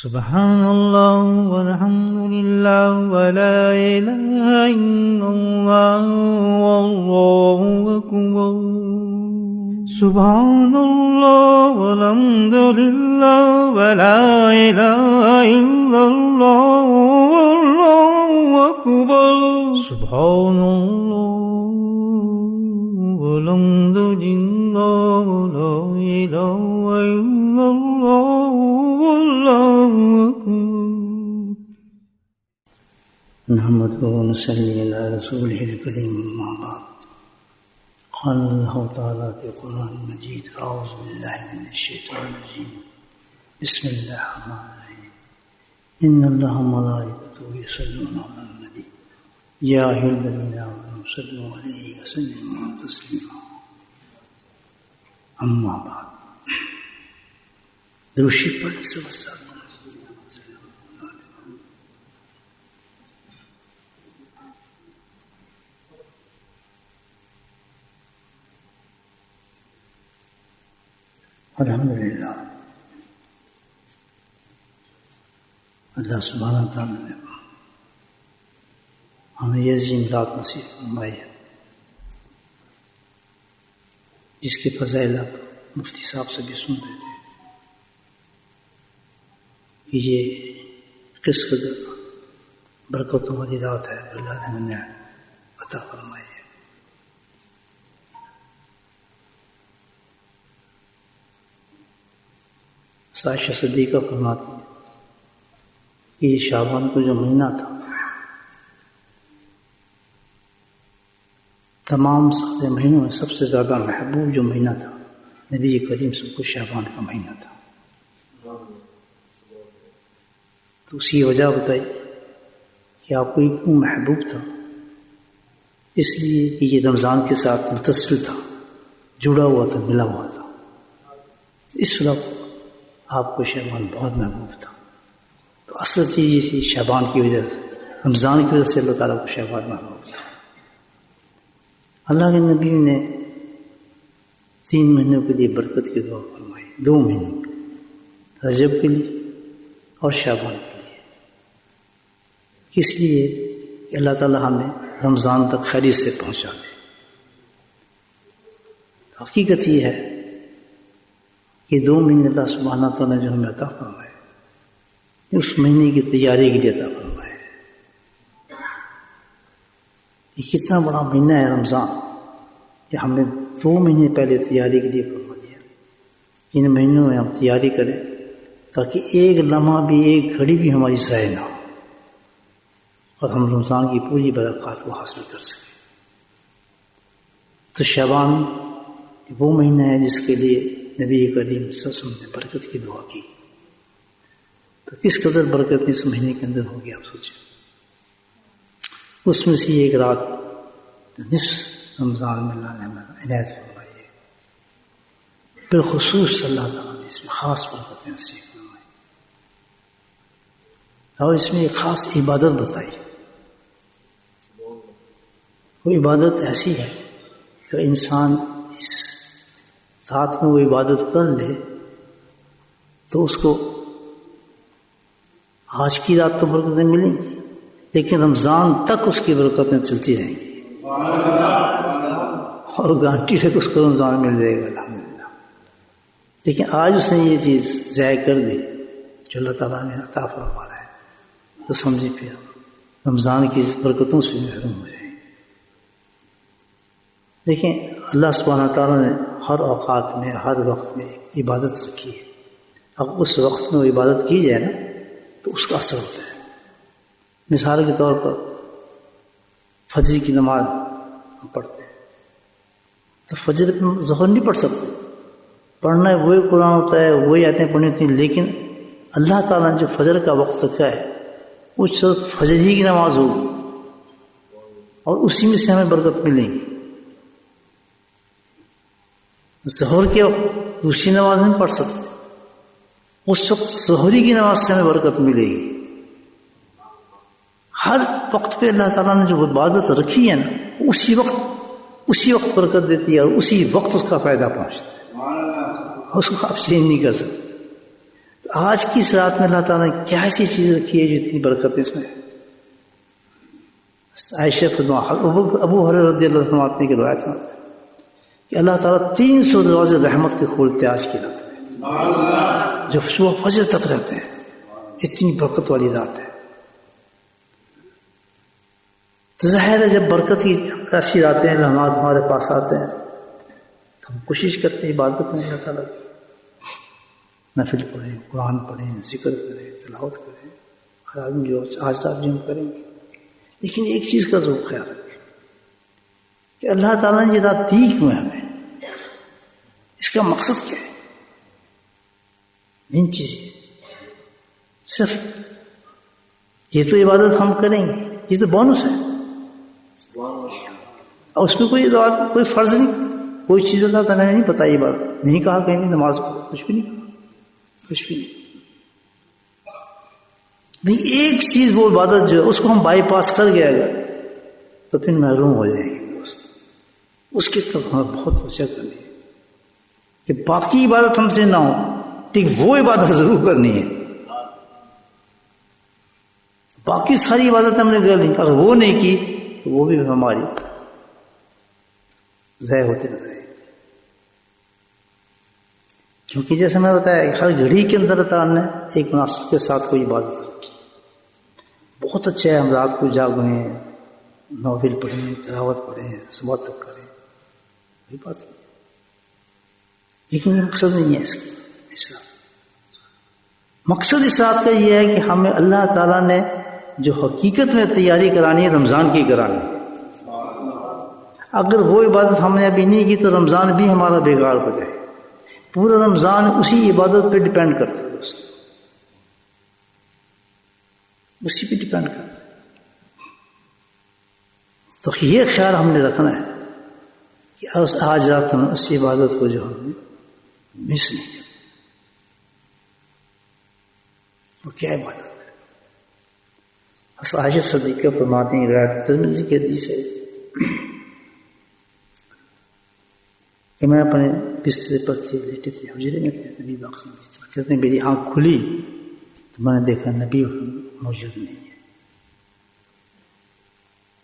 سبحان اللہ والحمد للہ ولا الہ الا اللہ واللہ اکبر سبحان اللہ والحمد للہ ولا الہ الا اللہ واللہ اکبر سبحان اللہ والحمد للہ ولا الہ الا اللہ واللہ اکبر نحمده ونصلي على رسوله الكريم أما بعد قال الله تعالى في القرآن المجيد أعوذ بالله من الشيطان الرجيم بسم الله الرحمن الرحيم إن الله وملائكته يصلون على النبي يا أيها الذين آمنوا صلوا عليه وسلموا تسليما أما بعد درود شریف پڑھنے سے وسلم الحمدللہ اللہ سبحانہ تعالیٰ نے ہمیں یہ عظیم رات نصیب فرمائی ہے جس کے فضائل آپ مفتی صاحب سے بھی سن رہے تھے کہ یہ کس قدر برکتوں والی رات ہے اللہ نے ہمیں عطا فرمائی ہے۔ عائشہ صدیقہ فرماتی ہیں کہ یہ شعبان کو جو مہینہ تھا تمام سارے مہینوں میں سب سے زیادہ محبوب جو مہینہ تھا نبی کریم صلی اللہ علیہ وسلم کو شعبان کا مہینہ تھا۔ تو اسی وجہ بتائی کہ آپ کو یہ کیوں محبوب تھا، اس لیے کہ یہ رمضان کے ساتھ متصل تھا، جڑا ہوا تھا، ملا ہوا تھا۔ اس وقت آپ کو شعبان بہت محبوب تھا، تو اصل چیز یہ تھی شعبان کی وجہ سے، رمضان کی وجہ سے اللہ تعالیٰ کو شعبان محبوب تھا۔ اللہ کے نبی نے 3 مہینوں کے لیے برکت کی دعا فرمائی، 2 مہینوں رجب کے لیے اور شعبان کے لیے، کس لیے کہ اللہ تعالیٰ ہمیں رمضان تک خیریت سے پہنچا دے۔ حقیقت یہ ہے کہ 2 مہینے اللہ سبحانہ تعالیٰ نے جو ہمیں عطا فرمائے اس مہینے کی تیاری کے لیے عطا فرمائے۔ یہ کتنا بڑا مہینہ ہے رمضان کہ ہم نے 2 مہینے پہلے تیاری کے لیے فرما دیا۔ ان مہینوں میں ہم تیاری کریں تاکہ ایک لمحہ بھی، ایک گھڑی بھی ہماری ضائع نہ ہو اور ہم رمضان کی پوری برکات کو حاصل کر سکیں۔ تو شعبان وہ مہینہ ہے جس کے لیے نبی کریم صلی اللہ علیہ وسلم نے برکت کی دعا کی، تو کس قدر برکت اس مہینے کے اندر ہوگی آپ سوچیں۔ اس میں سے ایک رات نصف رمضان میں اللہ نے ہمیں عنایت فرمائی ہے، بالخصوص اللہ تعالیٰ نے اس میں خاص برکتیں نصیب فرمائی اور اس میں ایک خاص عبادت بتائی۔ وہ عبادت ایسی ہے کہ انسان اس رات میں وہ عبادت کر لے تو اس کو آج کی رات تو برکتیں ملیں گی، لیکن رمضان تک اس کی برکتیں چلتی رہیں گی اور گارنٹی ہے کہ اس کو رمضان مل جائے گا الحمدللہ۔ لیکن آج اس نے یہ چیز ضائع کر دی جو اللہ تعالیٰ نے عطا فرما رہا ہے، تو سمجھے پھر رمضان کی برکتوں سے محروم ہو جائے۔ دیکھیں اللہ سبحانہ تعالیٰ نے ہر اوقات میں، ہر وقت میں عبادت رکھی ہے۔ اب اس وقت میں وہ عبادت کی جائے نا تو اس کا اثر ہوتا ہے۔ مثال کے طور پر فجر کی نماز ہم پڑھتے ہیں تو فجر میں ظہر نہیں پڑھ سکتے، پڑھنا ہے وہی قرآن ہوتا ہے، وہی آیتیں پڑھنی ہوتی ہیں، لیکن اللہ تعالیٰ نے جو فجر کا وقت رکھا ہے وہ صرف فجر ہی کی نماز ہوگی اور اسی میں سے ہمیں برکت ملے گی۔ ظہر کے وقت دوسری نماز نہیں پڑھ سکتے، اس وقت ظہری کی نماز سے ہمیں برکت ملے گی۔ ہر وقت پہ اللہ تعالیٰ نے جو عبادت رکھی ہے نا اسی وقت برکت دیتی ہے اور اسی وقت اس کا فائدہ پہنچتا ہے، اس کو آپ چینج نہیں کر سکتے۔ تو آج کی اس رات میں اللہ تعالیٰ نے کیا ایسی چیز رکھی ہے جو اتنی برکت اس میں ہے. عائشہ ابو ہریرہ رضی اللہ عنہ فرماتے ہیں کہ روایت میں کہ اللہ تعالیٰ 300 دروازے رحمت کے کھولتے آج کی رات میں جو صبح فجر تک رہتے ہیں. اتنی برکت والی رات ہے. تو ظاہر ہے جب برکت کی ایسی راتیں رحمات ہمارے پاس آتے ہیں تو ہم کوشش کرتے ہیں عبادت میں اللہ تعالیٰ کی نفل پڑھیں, قرآن پڑھیں, ذکر کریں, تلاوت کریں. ہر آدمی جو آج رات جو ہم کریں گے, لیکن ایک چیز کا ضرور خیال رکھیں کہ اللہ تعالیٰ نے یہ رات دی کیوں ہے ہمیں, اس کا مقصد کیا ہے. ان چیزیں صرف یہ تو عبادت ہم کریں گے, یہ تو بونس ہے, اور اس میں کوئی فرض نہیں, کوئی چیز اللہ تعالیٰ نے نہیں بتائی. بات نہیں کہا کہیں نماز پڑھو, کچھ بھی نہیں کہا, کچھ بھی نہیں. ایک چیز وہ عبادت جو ہے اس کو ہم بائی پاس کر گئے اگر تو پھر محروم ہو جائیں گے. اس کی طرف ہمیں بہت توجہ کرنی ہے کہ باقی عبادت ہم سے نہ ہو, ٹھیک وہ عبادت ضرور کرنی ہے. باقی ساری عبادت ہم نے کر لی, اگر وہ نہیں کی تو وہ بھی ہماری ضائع ہوتے نظر آئے. کیونکہ جیسے میں بتایا کہ ہر گھڑی کے اندر تعالیٰ نے ایک مناسب کے ساتھ کوئی عبادت رکھی. بہت اچھا ہے ہم رات کو جاگیں, نوافل پڑھیں, تلاوت پڑھیں, صبح تک کریں, کوئی بات نہیں, لیکن یہ مقصد نہیں ہے اس رات. مقصد اس رات کا یہ ہے کہ ہمیں اللہ تعالیٰ نے جو حقیقت میں تیاری کرانی ہے رمضان کی کرانی ہے. اگر وہ عبادت ہم نے ابھی نہیں کی تو رمضان بھی ہمارا بیکار ہو جائے. پورا رمضان اسی عبادت پہ ڈپینڈ کرتا ہے, اسی پہ ڈپینڈ کرتا ہے. تو یہ خیال ہم نے رکھنا ہے کہ آج رات ہم اس عبادت کو جو ہم نے مس نہیں کرنا. وہ کیا عبادت ہے؟ عائشہ صدیقہ فرماتی ہیں, روایت ترمذی کی حدیث ہے کہ میں اپنے بسترے پر تھے, لیٹے تھے, حجرے میں تھے, نبی پاک صلی اللہ علیہ وسلم کہتے ہیں میری آنکھ کھلی تو میں نے دیکھا نبی موجود نہیں ہے.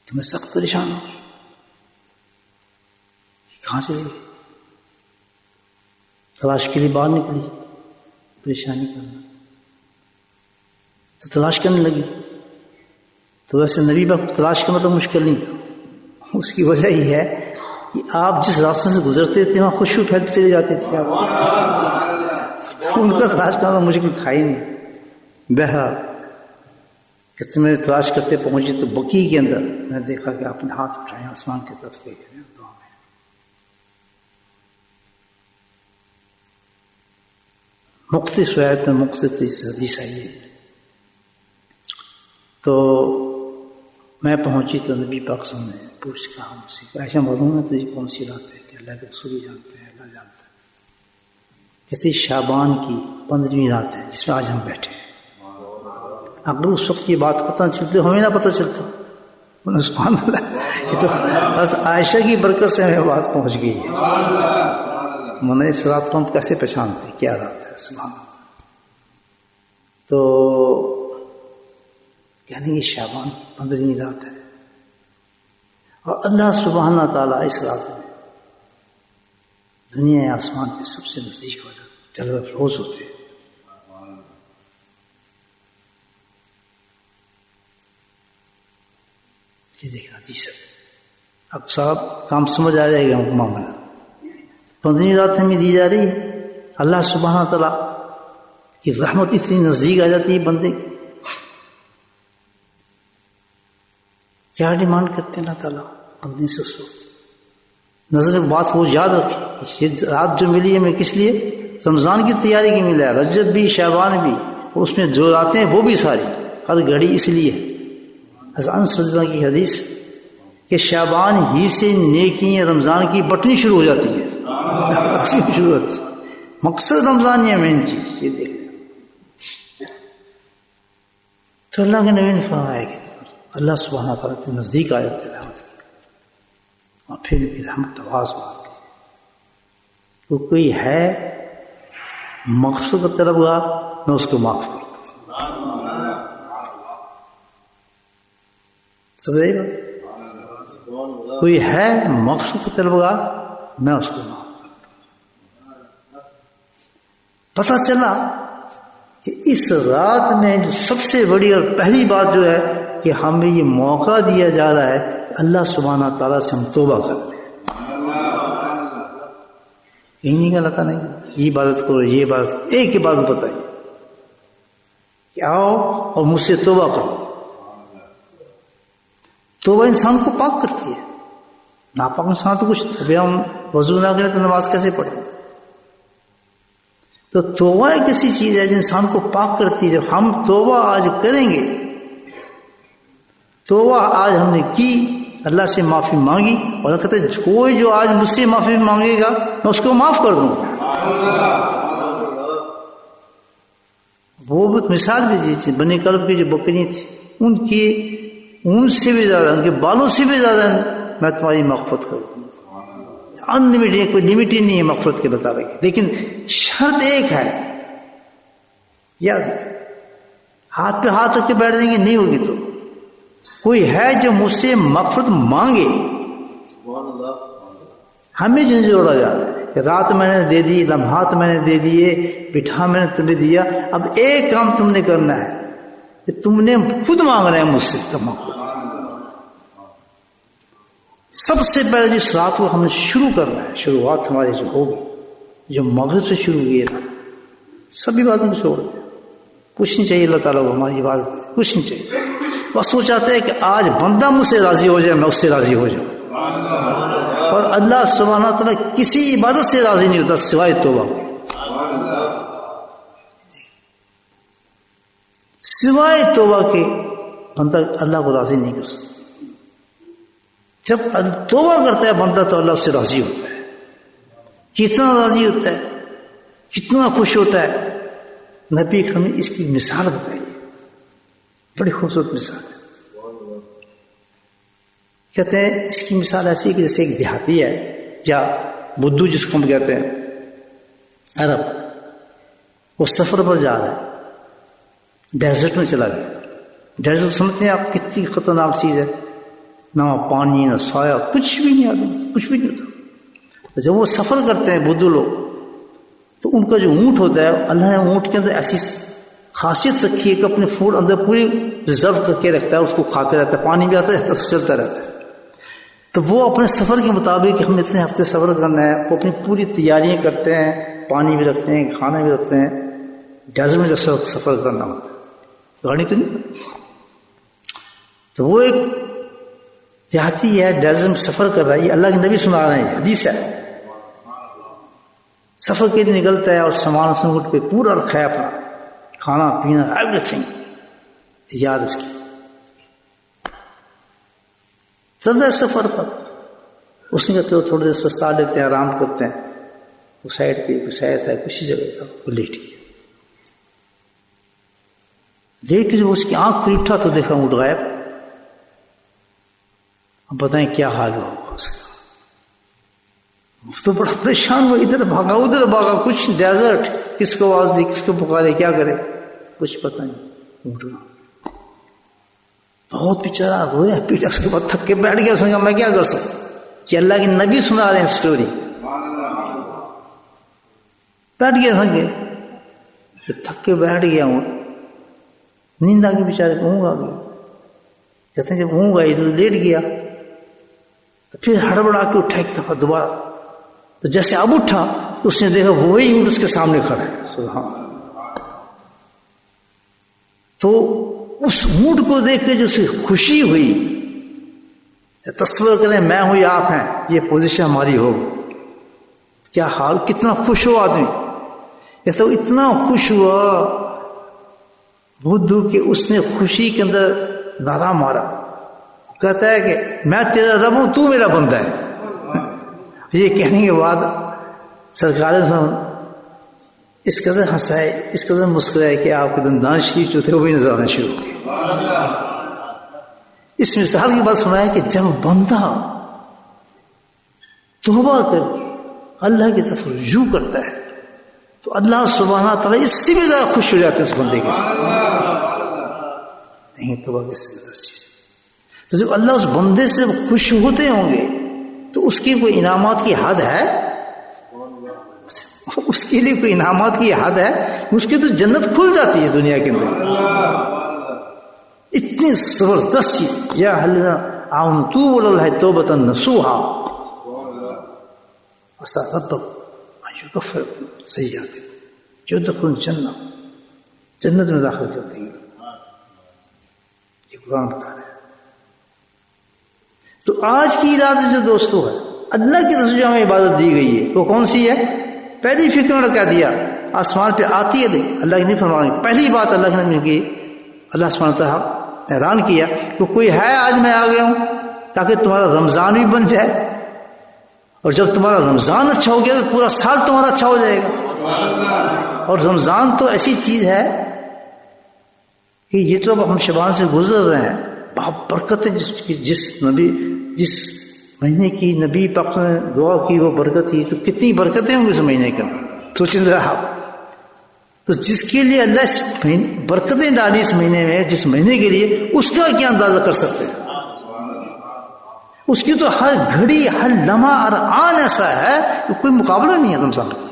تو میں سخت پریشان ہو گئی, کہاں سے گئے؟ تلاش کے لیے باہر نکلی, پریشانی کرنا, تو تلاش کرنے لگی. تو ویسے نبی پاک تلاش کرنا تو مشکل نہیں تھا. اس کی وجہ یہ ہے کہ آپ جس راستے سے گزرتے تھے وہاں خوشبو پھیلتے چلے جاتے تھے. ان کا تلاش کرنا مشکل تھا ہی نہیں. بہرحال کتنے میں تلاش کرتے پہنچی تو بقی کے اندر میں نے دیکھا کہ آپ نے ہاتھ اٹھائے آسمان کی طرف دیکھ رہے ہیں دعا میں. مختلف روایت میں مختلف حدیث آئی ہے. تو میں پہنچی تو نبی پاک صلی اللہ علیہ وسلم نے پوچھ کہا مجھ سے کہ عائشہ معلوم ہے تجھے کون سی رات ہے؟ کہ اللہ کے رسول جانتے ہیں, اللہ جانتا ہے. کہتے شعبان کی 15ویں رات ہے جس میں آج ہم بیٹھے ہیں. اگر اس وقت یہ بات پتہ چلتی ہمیں نہ پتہ چلتا. سبحان اللہ, یہ تو بس عائشہ کی برکت سے ہمیں بات پہنچ گئی ہے. میں نے اس رات کو ہم کیسے پہچانتے کیا رات ہے. سبحان اللہ. تو یعنی یہ شعبان 15ویں رات ہے, اور اللہ سبحانہ تعالیٰ اس رات میں دنیا آسمان کے سب سے نزدیک ہو جاتا, جلوہ افروز ہوتے ہیں. یہ دیکھنا حدیث ہے. اب صاحب کام سمجھ آ جائے گا معاملہ. 15ویں رات ہمیں دی جا رہی ہے, اللہ سبحانہ تعالیٰ کی رحمت اتنی نزدیک آ جاتی ہے بندے کی. کیا ڈیمانڈ کرتے ہیں اللہ تعالیٰ بندے سے اس وقت؟ نظر بات وہ یاد رکھے, یہ رات جو ملی ہے ہمیں کس لیے؟ رمضان کی تیاری کی ملا ہے. رجب بھی شعبان بھی, اس میں جو راتیں ہیں وہ بھی ساری, ہر گھڑی اس لیے ہے. حضرت انس صلی اللہ کی حدیث کہ شعبان ہی سے نیکیاں رمضان کی بٹنی شروع ہو جاتی ہے, شروع ہوتی ہے. مقصد رمضان یہ مین چیز یہ دیکھ. تو اللہ کے نبی نے فرمایا کہ اللہ سبحانہ تعالیٰ کے نزدیک آ جاتے رحمت کی, اور پھر ان کی رحمت آواز مارتی ہے. تو کوئی ہے مقصود طلبگار میں اس کو معاف کرتا ہوں. سمجھے گا؟ کوئی ہے مغفرت کا طلبگار، میں اس کو معاف کرتا ہوں. پتہ چلا کہ اس رات میں جو سب سے بڑی اور پہلی بات جو ہے کہ ہمیں یہ موقع دیا جا رہا ہے کہ اللہ سبحانہ تعالیٰ سے ہم توبہ کر لیں. یہی نہیں کہا نہیں یہ عبادت کرو، یہ عبادت کرو. ایک عبادت بتائیے کہ آؤ اور مجھ سے توبہ کرو. توبہ انسان کو پاک کرتی ہے. ناپاک انسان تو کچھ، ابھی ہم وضو نہ کریں تو نماز کیسے پڑھیں؟ تو توبہ ایک ایسی چیز ہے جو انسان کو پاک کرتی ہے. جب ہم توبہ آج کریں گے، توبہ آج ہم نے کی، اللہ سے معافی مانگی، اور اللہ کہتے ہیں کوئی جو آج مجھ سے معافی مانگے گا میں اس کو معاف کر دوں. وہ مثال بھی دی بنی قلب کی جو بکری تھی، ان کی اون سے بھی زیادہ، ان کے بالوں سے بھی زیادہ میں تمہاری مغفرت کروں. انلمیٹڈ، کوئی لمٹ ہی نہیں ہے مغفرت کے بتا رہے. لیکن شرط ایک ہے، یاد رکھیں، ہاتھ پہ ہاتھ رکھ کے بیٹھ دیں گے نہیں ہوگی. تو کوئی ہے جو مجھ سے مغفرت مانگے، ہمیں جن جوڑا جا رہا ہے کہ رات میں نے دے دی، لمحات میں نے دے دیے، بٹھا میں نے تمہیں دیا. اب ایک کام تم نے کرنا ہے کہ تم نے خود مانگنا ہے مجھ سے مغفرت. سب سے پہلے جس رات کو ہم نے شروع کرنا ہے، شروعات ہماری جو ہوگی، جو مغرب سے شروع ہوئی ہے، سبھی باتوں کو چھوڑ دیں. کچھ نہیں چاہیے اللہ تعالیٰ کو ہماری عبادت میں، کچھ نہیں چاہیے. بس وہ چاہتے ہیں کہ آج بندہ مجھ سے راضی ہو جائے، میں اس سے راضی ہو جاؤں. اور اللہ سبحانہ تعالیٰ کسی عبادت سے راضی نہیں ہوتا سوائے توبہ. سوائے توبہ کے بندہ اللہ کو راضی نہیں کر سکتا. جب توبہ کرتا ہے بندہ تو اللہ اس سے راضی ہوتا ہے. کتنا راضی ہوتا ہے، کتنا خوش ہوتا ہے. نبی کریم نے اس کی مثال بتائی، بڑی خوبصورت مثال ہے. کہتے ہیں اس کی مثال ایسی کہ جیسے ایک دیہاتی ہے، یا بدھو جس کو ہم کہتے ہیں عرب، وہ سفر پر جا رہا ہے، ڈیزرٹ میں چلا گیا. ڈیزرٹ سمجھتے ہیں آپ کتنی خطرناک چیز ہے، نہ پانی نہ سایہ، کچھ بھی نہیں، آدمی کچھ بھی نہیں ہوتا. جب وہ سفر کرتے ہیں بدھو لوگ، تو ان کا جو اونٹ ہوتا ہے، اللہ نے اونٹ کے اندر ایسی خاصیت رکھی ہے کہ اپنے فوڈ اندر پوری ریزرو کر کے رکھتا ہے، اس کو کھاتے رہتا ہے، پانی بھی آتا ہے، چلتا رہتا ہے. تو وہ اپنے سفر کے مطابق ہم اتنے ہفتے سفر کرنا ہے، وہ اپنی پوری تیاریاں کرتے ہیں، پانی بھی رکھتے ہیں، کھانا بھی رکھتے ہیں. ڈیزرٹ میں جب سفر کرنا ہوتا ہے، گاڑی تو نہیں. تو وہ ایک دیہاتی ہے، ڈیزرٹ میں سفر کر رہا ہے. یہ اللہ کے نبی سنا رہے ہیں، حدیث ہے. سفر کے لیے نکلتا ہے اور سامان سنگٹ پہ پورا رکھا ہے، اپنا کھانا پینا ایوری تھنگ یاد اس کی. چل رہا ہے سفر پر. اس نے کہتے ہو تھوڑے دیر سستا لیتے ہیں، آرام کرتے ہیں. وہ سائڈ پہ کچھ آیا تھا، کسی جگہ تھا، وہ لیٹ گیا. لیٹ کے جب اس کی آنکھ کھلی اٹھا تو دیکھا اونٹ غائب. اب بتائیں کیا حال ہوا اس کا. تو بڑا پریشان ہوا، ادھر بھاگا ادھر بھاگا، کچھ ڈیزرٹ، کس کو آواز دی، کس کو پکارے، کیا کرے، کچھ پتہ نہیں. اٹھنا بہت بیچارہ رویا پیٹا. اس کے بعد تھک کے بیٹھ گیا. سمجھا میں کیا کر سکتا، کہ اللہ کے نبی سنا رہے ہیں اسٹوری. بیٹھ گیا تھک گئے، پھر تھک کے بیٹھ گیا ہوں. نیند آ گئی بیچارے کو، اونگ آ گئی. کہتے ہیں جب اونگ آئی تو لیٹ گیا. تو پھر ہڑبڑا کے اٹھا ایک دفعہ دوبارہ. تو جیسے اب اٹھا تو اس نے دیکھا وہی اونٹ اس کے سامنے کھڑا ہے. سبحان. تو اس اونٹ کو دیکھ کے جو اسے خوشی ہوئی، تصور کریں میں ہوں یا آپ ہیں، یہ پوزیشن ہماری ہو، کیا حال، کتنا خوش ہوا آدمی. یہ تو اتنا خوش ہوا بدھو کہ اس نے خوشی کے اندر نعرہ مارا. کہتا ہے کہ میں تیرا رب ہوں، تو میرا بندہ ہے. یہ کہنے کے بعد سرکار اس قدر ہنسائے، اس قدر مسکرائے کہ آپ کے دندان شریف جو تھے وہ بھی نظر آنا شروع ہو گئے. اس مثال کی بات سنا ہے کہ جب بندہ توبہ کر کے اللہ کی طرف رجوع کرتا ہے تو اللہ سبحانہ تعالیٰ اس سے بھی زیادہ خوش ہو جاتے ہیں اس بندے کے ساتھ. نہیں توبہ کیسے چیز. تو جب اللہ اس بندے سے خوش ہوتے ہوں گے تو اس کی کوئی انعامات کی حد ہے؟ اس کے لیے کوئی انعامات کی حد ہے؟ اس کی تو جنت کھل جاتی ہے دنیا کے اندر. اتنی زبردست چیز. یا الذین آمنوا توبوا الی اللہ توبۃ نصوحا عسى ربکم ان یکفر سیئاتکم یدخلوا الجنہ، جنت میں داخل کر دیں گے. یہ قرآن بتا رہا ہے. تو آج کی عبادت جو دوستوں ہے اللہ کی طرف سے جو ہمیں عبادت دی گئی ہے وہ کون سی ہے؟ پہلی فکر نے کہہ دیا آسمان پہ آتی ہے اللہ کی نہیں فرمانے. پہلی بات اللہ نے کی، اللہ سبحانہ تعالیٰ نے اعلان کیا کہ کوئی ہے آج میں آ گیا ہوں تاکہ تمہارا رمضان بھی بن جائے، اور جب تمہارا رمضان اچھا ہو گیا تو پورا سال تمہارا اچھا ہو جائے گا. اور رمضان تو ایسی چیز ہے کہ یہ تو اب ہم شبان سے گزر رہے ہیں، بہت برکتیں جس مہینے کی نبی پاک نے دعا کی وہ برکت تھی، تو کتنی برکتیں ہوں گی اس مہینے کا. سوچیں ذرا آپ. تو جس کے لیے اللہ اس برکتیں ڈالی اس مہینے میں، جس مہینے کے لیے، اس کا کیا اندازہ کر سکتے ہیں؟ اس کی تو ہر گھڑی ہر لمحہ ہر آن ایسا ہے کہ کوئی مقابلہ نہیں ہے رمضان کا.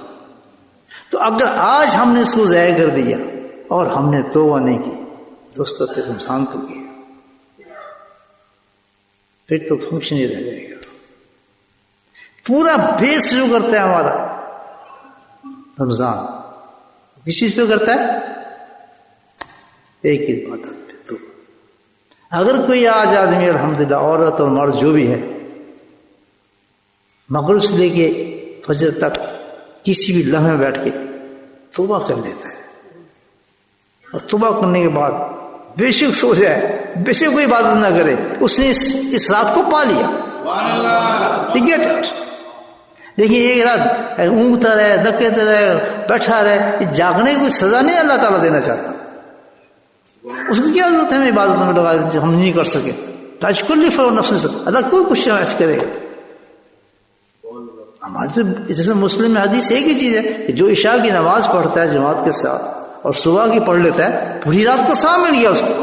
تو اگر آج ہم نے اس کو ضائع کر دیا اور ہم نے توبہ نہیں کی دوستوں پہ رمضان تو کیا، پھر تو فنکشن ہی رہ جائے گا. پورا بیس جو کرتا ہے ہمارا رمضان کس چیز پہ کرتا ہے؟ ایک ہی بات پہ. تو اگر کوئی آج آدمی الحمدللہ عورت اور مرد جو بھی ہے مغرب سے لے کے فجر تک کسی بھی لمحے میں بیٹھ کے توبہ کر لیتا ہے، اور توبہ کرنے کے بعد بے شک سو جائے، بے شک کوئی عبادت نہ کرے، اس نے اس رات کو پا لیا. لیکن ایک رات اونگتا رہے، دکیتا رہے، بیٹھا رہے، جاگنے کی کوئی سزا نہیں اللہ تعالیٰ دینا چاہتا. اس کو کیا ضرورت ہے ہمیں عبادت میں لگا دیں ہم نہیں کر سکے؟ تاجکلی فرو نفس سے اللہ کوئی کچھ ایسے کرے گا. ہمارے تو جیسے مسلم میں حدیث ایک ہی چیز ہے کہ جو عشاء کی نماز پڑھتا ہے جماعت کے ساتھ اور صبح کی پڑھ لیتا ہے، پوری رات کا سام مل گیا اس کو،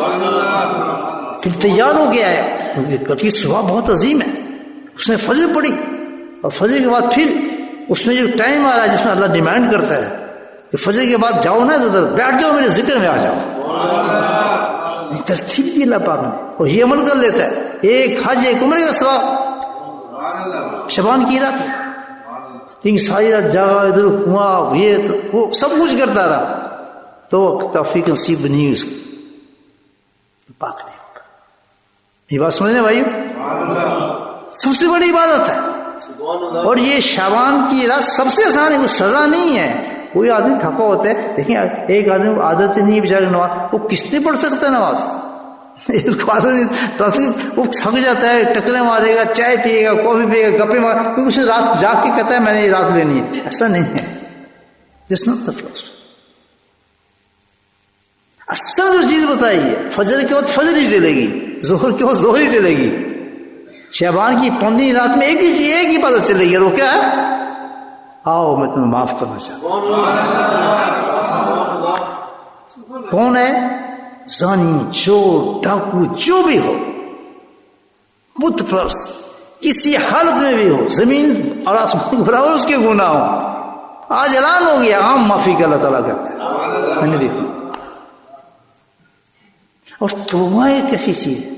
پھر تیار ہو گیا ہے. کیونکہ صبح بہت عظیم ہے. اس نے فجر پڑھی اور فجر کے بعد پھر اس میں جو ٹائم آ رہا ہے جس میں اللہ ڈیمانڈ کرتا ہے کہ فجر کے بعد جاؤ نا ادھر بیٹھ جاؤ میرے ذکر میں آ جاؤ. ترتیب دی اللہ پاک نے اور یہ عمل کر لیتا ہے. ایک حج ایک عمرے کا ثواب شبان کی رات ہے. لیکن ساری رات جاگا ادھر ہوا یہ تو وہ سب کچھ کرتا رہا تو توفیق نصیب نہیں اس کو تو پاک نہیں ہوگا. یہ بات سمجھنے بھائی سب سے بڑی عبادت ہے. اور یہ شعبان کی رات سب سے آسان ہے، کوئی سزا نہیں ہے. کوئی آدمی تھکا ہوتا ہے، دیکھیں ایک آدمی کو عادت نہیں ہے بیچارے نماز، وہ کس نے پڑھ سکتا ہے نماز؟ اس کو عادت نہیں، وہ تھک جاتا ہے، ٹکرے مارے گا، چائے پیے گا، کافی پیے گا، گپے مارے، کیونکہ اسے رات جاگ کے کہتا ہے میں نے یہ رات لینی ہے. ایسا نہیں ہے. This not the philosophy. اصل جو چیز بتائی ہے فجر کے وقت فجر ہی چلے گی، ظہر کے وقت ظہر ہی چلے گی. شعبان کی 15 رات میں ایک ہی چیز ایک ہی بات چلے گی، اور وہ کیا ہے؟ آؤ میں تمہیں معاف کرنا چاہتا ہوں. کون ہے؟ زانی، چور، ڈاکو، جو بھی ہو، بت پرست، کسی حالت میں بھی ہو، زمین اور آسمان کے برابر اس کے گناہ ہو، آج اعلان ہو گیا عام معافی کا اللہ تعالیٰ کہتا ہے. میں نے دیکھا. اور توبہ ایک ایسی چیز ہے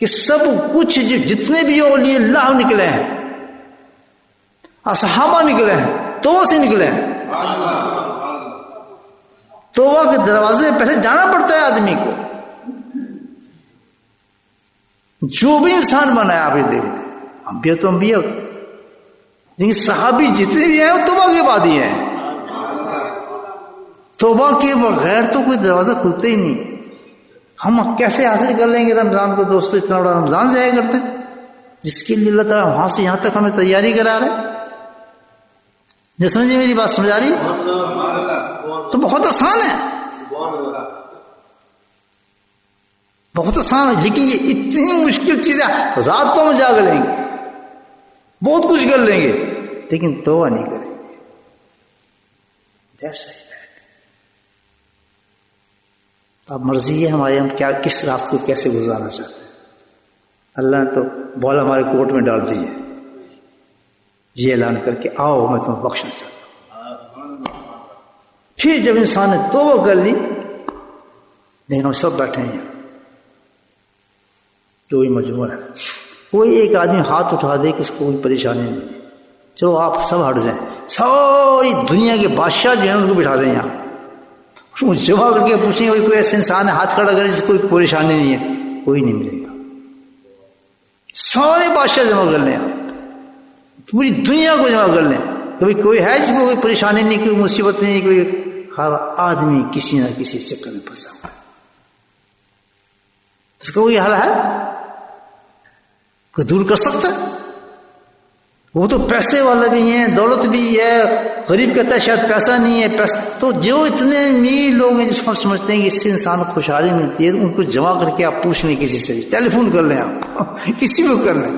کہ سب کچھ جتنے بھی اولیاء اللہ نکلے ہیں، اصحابہ نکلے ہیں، توبہ سے نکلے ہیں. توبہ کے دروازے میں پہلے جانا پڑتا ہے آدمی کو. جو بھی انسان بنا ہے آپ یہ دیکھ لیں، انبیاء تو انبیاء ہوتے ہیں، لیکن صحابی جتنے بھی ہیں وہ توبہ کے بعد ہی ہیں. توبہ کے بغیر تو کوئی دروازہ کھلتے ہی نہیں. ہم کیسے حاصل کر لیں گے رمضان کو دوستو؟ اتنا بڑا رمضان ضائع کرتے ہیں جس کے لیے اللہ تعالیٰ وہاں سے یہاں تک ہمیں تیاری کرا رہے. نہیں سمجھے میری بات؟ سمجھ آ رہی؟ تو بہت آسان ہے، بہت آسان ہے. لیکن یہ اتنی مشکل چیز ہے. رات کو ہم جاگ لیں گے، بہت کچھ کر لیں گے، لیکن توبہ نہیں کریں گے. That's very bad. اب مرضی ہے ہمارے، ہم کیا کس راستے کو کیسے گزارنا چاہتے ہیں. اللہ نے تو بال ہمارے کوٹ میں ڈال دی ہے، یہ اعلان کر کے آؤ میں تمہیں بخشنا چاہتا ہوں. پھر جب انسان نے توبہ کر لی، لیکن ہم سب بیٹھے ہیں جو ہی مجموعہ ہے، کوئی ایک آدمی ہاتھ اٹھا دے کہ اس کو کوئی پریشانی نہیں ہے، چلو آپ سب ہٹ جائیں، ساری دنیا کے بادشاہ جو ہیں ان کو بٹھا دیں یہاں، جمع کر کے پوچھیں گے کوئی ایسے انسان ہے ہاتھ کھڑا کرے جس کو کوئی پریشانی نہیں ہے، کوئی نہیں ملے گا. سارے بادشاہ جمع کر لیں، پوری دنیا کو جمع کر لیں، کبھی کوئی ہے جس کو کوئی پریشانی نہیں، کوئی مصیبت نہیں، کوئی، ہر آدمی کسی نہ کسی چکر میں پھنسا ہوا ہے. اس کا کوئی حل ہے؟ کوئی دور کر سکتا ہے؟ وہ تو پیسے والا بھی ہیں، دولت بھی ہے، غریب کہتا ہے شاید پیسہ نہیں ہے، پیسہ تو جو اتنے امیر لوگ ہیں جس کو ہم سمجھتے ہیں کہ اس سے انسان کو خوشحالی ملتی ہے، ان کو جمع کر کے آپ پوچھ لیں، کسی سے بھی ٹیلی فون کر لیں، آپ کسی کو کر لیں،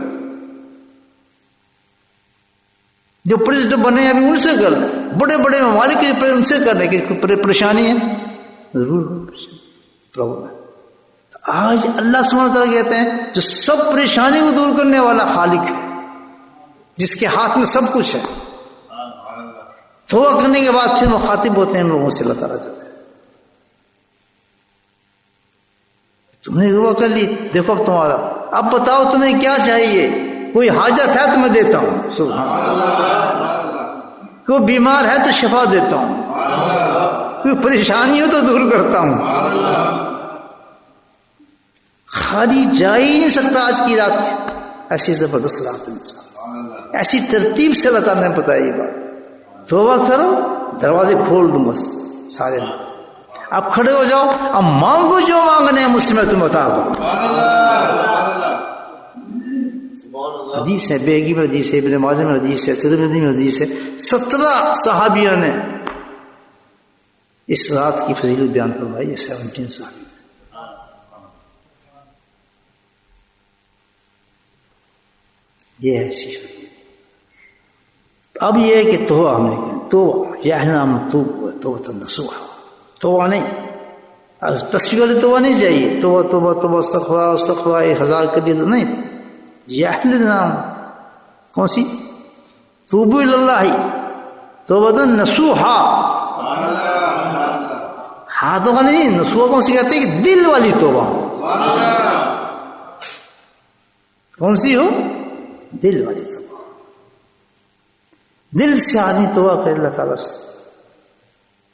جو پریزیڈنٹ بنے ہیں ابھی ان سے کر لیں، بڑے بڑے ممالک کے ان سے کر لیں کہ پریشانی ہے، ضرور پرابلم ہے. آج اللہ سبحانہ وتعالیٰ کہتے ہیں جو سب پریشانی کو دور کرنے والا خالق ہے، جس کے ہاتھ میں سب کچھ ہے. توبہ کرنے کے بعد پھر مخاطب ہوتے ہیں ان لوگوں سے، اللہ تعالیٰ کہتے ہیں تم نے توبہ کر لی، دیکھو اب تمہارا، اب بتاؤ تمہیں کیا چاہیے، کوئی حاجت ہے تو میں دیتا ہوں، کوئی بیمار ہے تو شفا دیتا ہوں، کوئی پریشانی ہو تو دور کرتا ہوں. خالی جا ہی نہیں سکتا آج کی رات، ایسی زبردست رات انسان، ایسی ترتیب سے اللہ تعالیٰ نے بتایا یہ بات. توبہ کرو، دروازے کھول دوں بس سارے، اب کھڑے ہو جاؤ، اب مانگو جو مانگنے ہیں مجھ سے میں تمہیں بتا دوں. حدیث ہے، بیگی میں حدیث ہے، ابن ماجہ میں حدیث ہے، ترمذی میں حدیث ہے، 17 صحابیوں نے اس رات کی فضیلت بیان فرمائی ہے، 17 صحابی. یہ ہے چیز. اب یہ ہے کہ توبہ ہم نے توبہ یا نام توبہ نصوحا، توبہ نہیں، تصویر والی توبہ نہیں چاہیے، توبہ توبہ توبہ استغفار استغفار 1000 کر لیے تو نہیں. یہ نام کون سی؟ توبوا الی اللہ توبۃ نصوحا، ہاتھوں والی نہیں، نصوحا کون سی کہتے ہیں کہ دل والی توبہ. کون سی ہو؟ دل والی توبہ. دل سے آدمی توبہ کرے اللہ تعالیٰ سے.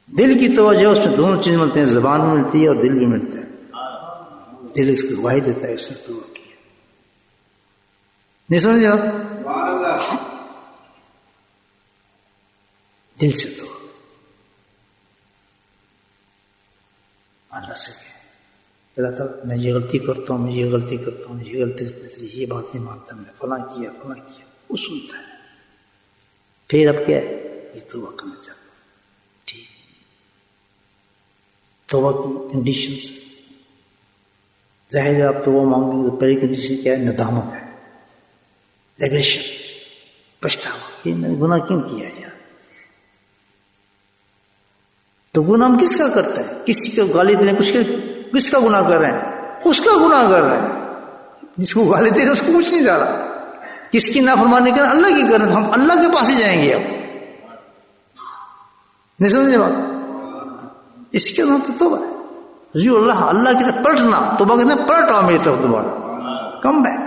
دل کی توبہ جو ہے اس میں دونوں چیز ملتے ہیں، زبان بھی ملتی ہے اور دل بھی ملتا ہے. دل اس کو گواہی دیتا ہے اس نے توبہ کی. نہیں سمجھے آپ؟ دل سے توبہ اللہ سے کہ اللہ تعالیٰ میں یہ غلطی کرتا ہوں، میں یہ غلطی کرتا ہوں، یہ غلطی کرتا ہوں، یہ بات نہیں مانتا، میں فلاں کیا فلاں کیا، وہ سنتا ہے. پھر اب کیا ہے؟ یہ توبہ کرنا چاہتا ہوں. ٹھیک، توبہ کی کنڈیشنز ظاہر ہے، آپ توبہ مانگیں گے تو پہلی کنڈیشن کیا ہے؟ ندامت ہے، ریگریشن، پچھتاوا، یہ میں نے گناہ کیوں کیا ہے یار. تو گناہ ہم کس کا کرتا ہے؟ کسی کو گالی دینے، کس کا گناہ کر رہے ہیں؟ اس کا گناہ کر رہے ہیں. جس کو گالی دے رہے اس کو کچھ نہیں جا رہا. کس کی نافرمانی کر رہے ہیں؟ اللہ کی کر رہے ہیں. ہم اللہ کے پاس ہی جائیں گے اب. نہیں سمجھے بات؟ اس کے نام تو توبہ ہے. جو اللہ کی طرف پلٹنا، توبہ کہتے ہیں پلٹ آؤ میری طرف دوبارہ، کم بیک.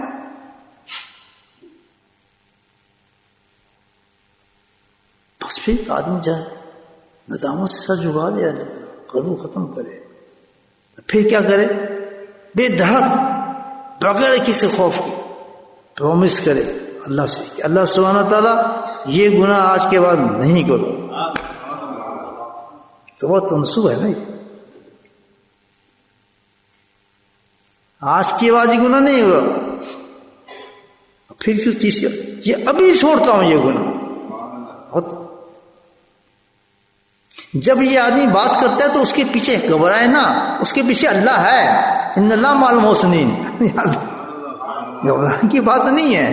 بس پھر آدمی جائے ندامت سے سر جھکا دے، قلب ختم کرے. پھر کیا کرے؟ بے دھڑک بغیر کسی خوف کے پرومس کرے اللہ سے کہ اللہ سبحانہ تعالیٰ یہ گناہ آج کے بعد نہیں کرو. تو وہ تو منسوخ ہے نا، آج کے بعد یہ گناہ نہیں ہوگا. پھر تیسری، یہ ابھی چھوڑتا ہوں یہ گناہ. جب یہ آدمی بات کرتا ہے تو اس کے پیچھے گھبرائے نا، اس کے پیچھے اللہ ہے، ان اللہ مع المحسنین. گھبرانے کی بات نہیں ہے.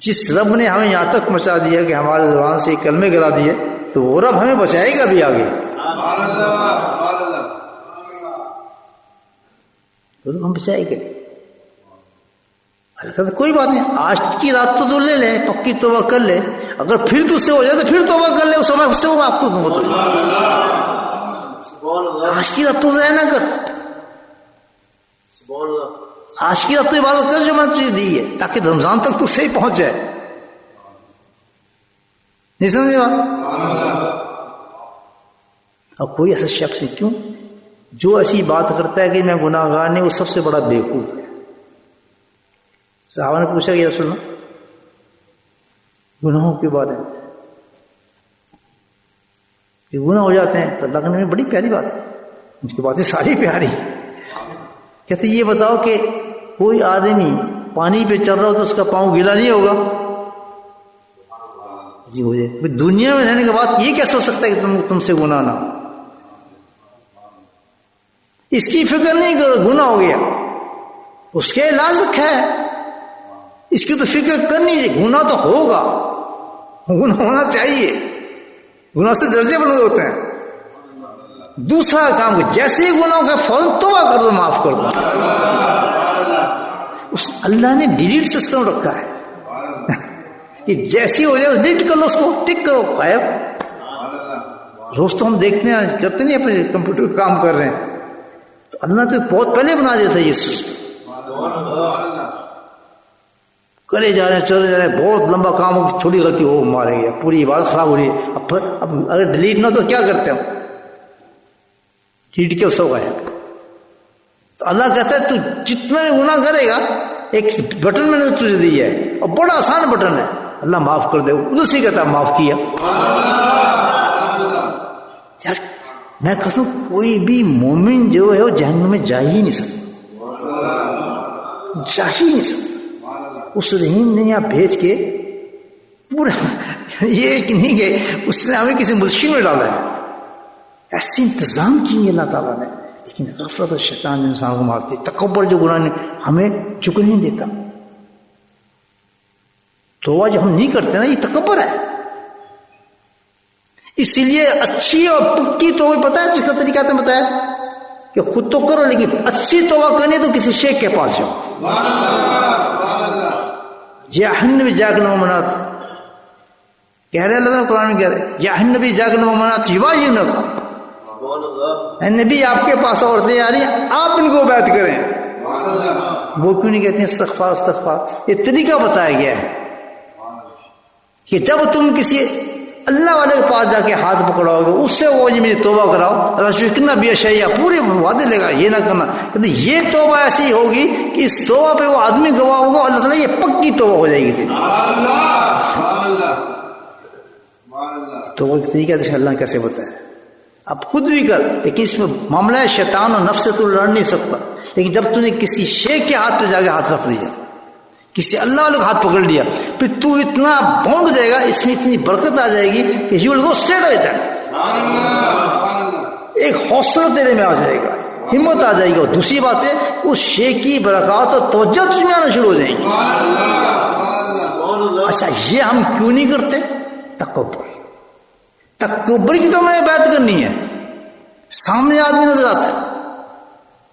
جس رب نے ہمیں یہاں تک پہنچا دیا کہ ہمارے زبان سے کلمے گرا دیے تو وہ رب ہمیں بچائے گا بھی آگے. ہم بچائے گا. کوئی بات نہیں، آج کی رات تو لے لے، پکی توبہ کر لے، اگر پھر تجھ سے ہو جائے تو پھر توبہ کر لے، اس سے وہ آپ کو دوں گا. آج کی رات تو ضائع نہ کر، آج کی رات تو عبادت کر جو میں نے تجھے دی ہے، تاکہ رمضان تک تو صحیح پہنچ جائے. نہیں سمجھے بات؟ اب کوئی ایسا شخص ہے کیوں جو ایسی بات کرتا ہے کہ میں گناہ گار نہیں، وہ سب سے بڑا بیوقوف ہے. صحابہ نے پوچھا کہ یا رسول اللہ گناہوں کے بارے میں کہ گناہ ہو جاتے ہیں تو اللہ کے نبی بڑی پیاری بات ہے، ان کی باتیں ساری پیاری. کہتے یہ بتاؤ کہ کوئی آدمی پانی پہ چل رہا ہو تو اس کا پاؤں گیلا نہیں ہوگا؟ جی ہو جائے. دنیا میں رہنے کے بعد یہ کیسے ہو سکتا ہے کہ تم سے گناہ نہ ہو؟ اس کی فکر نہیں کرو، گناہ ہو گیا اس کے علاج رکھا ہے، اس کی تو فکر کرنی چاہیے. گناہ تو ہوگا، گناہ ہونا چاہیے، گناہ سے درجے بلند ہوتے ہیں. دوسرا کام کہ جیسے ہی گناہ کا فوراً توبہ کر دو، معاف کر دو. اس اللہ نے ڈیلیٹ سسٹم رکھا ہے کہ جیسی ہو جائے ڈیلیٹ کر لو، اس کو ٹک کرو، غائب. روز تو ہم دیکھتے ہیں کرتے نہیں اپنے کمپیوٹر پہ کام کر رہے ہیں، تو اللہ تو بہت پہلے بنا دیتا ہے یہ سسٹم. کرے جا رہے ہیں، چلے جا رہے ہیں، بہت لمبا کام ہو، چھوٹی غلطی ہو مارے گیا، پوری عبادت خراب ہو رہی ہے. اب اگر ڈیلیٹ نہ تو کیا کرتے ہیں؟ ڈیلیٹ کے سو گئے. تو اللہ کہتا ہے تو جتنا بھی گناہ کرے گا ایک بٹن میں نے تجھے دیا ہے، اور بڑا آسان بٹن ہے، اللہ معاف کر دے. ادھر سے کہتا ہے معاف کیا. یار میں کہتا ہوں کوئی بھی مومن جو ہے وہ جہنم میں جا ہی نہیں سکتا، جا ہی نہیں سکتا. اس رحیم نے یہاں بھیج کے پورا یہ کہ نہیں کہ اس نے ہمیں کسی مشکل میں ڈالا ہے، ایسے انتظام کیے اللہ تعالیٰ نے. لیکن غفلت اور شیطان انسان کو مارتی، تکبر جو گناہ نے ہمیں جھکنے نہیں دیتا. توبہ جو ہم نہیں کرتے نا، یہ تکبر ہے. اسی لیے اچھی اور پکی توبہ پتہ ہے جس کا طریقہ تم بتایا کہ خود تو کرو، لیکن اچھی توبہ کرنی تو کسی شیخ کے پاس جاؤ. جاہن جاگن ومنات کہہ رہے اللہ قرآن میں کہہ رہے جاہن نبی جاگن ومنات یباین کا. اے نبی آپ کے پاس عورتیں آ رہی ہیں، آپ ان کو بیعت کریں. وہ کیوں نہیں کہتے ہیں استغفار استغفار؟ یہ طریقہ بتایا گیا ہے کہ جب تم کسی اللہ والے کے پاس جا کے ہاتھ پکڑاؤ گے، اس سے وہ میری توبہ کراؤ، اللہ شکنا بھی اشیاء پورے وعدے لے گا یہ نہ کرنا. کہتے یہ توبہ ایسی ہوگی کہ اس توبہ پہ وہ آدمی گواہ ہوگا، اللہ تعالیٰ یہ پکی توبہ ہو جائے گی. توبہ کا طریقہ جیسے اللہ کیسے بتایا، اب خود بھی کر. لیکن اس میں معاملہ ہے شیطان اور نفس سے تو لڑ نہیں سکتا. لیکن جب تو نے کسی شیخ کے ہاتھ پہ جا کے ہاتھ رکھ دیا، کسی اللہ والے کو ہاتھ پکڑ لیا، پھر تو اتنا بونڈ ہو جائے گا، اس میں اتنی برکت آ جائے گی کہ یو ول گو اسٹریٹ ہوتا ہے. ایک حوصلہ تیرے میں آ جائے گا، ہمت آ جائے گی. اور دوسری بات ہے اس شیخ کی برکات اور توجہ تجھ میں آنا شروع ہو جائیں گی. اچھا یہ ہم کیوں نہیں کرتے؟ تکبر کی تو میں بات کرنی ہے. سامنے آدمی نظر آتا ہے،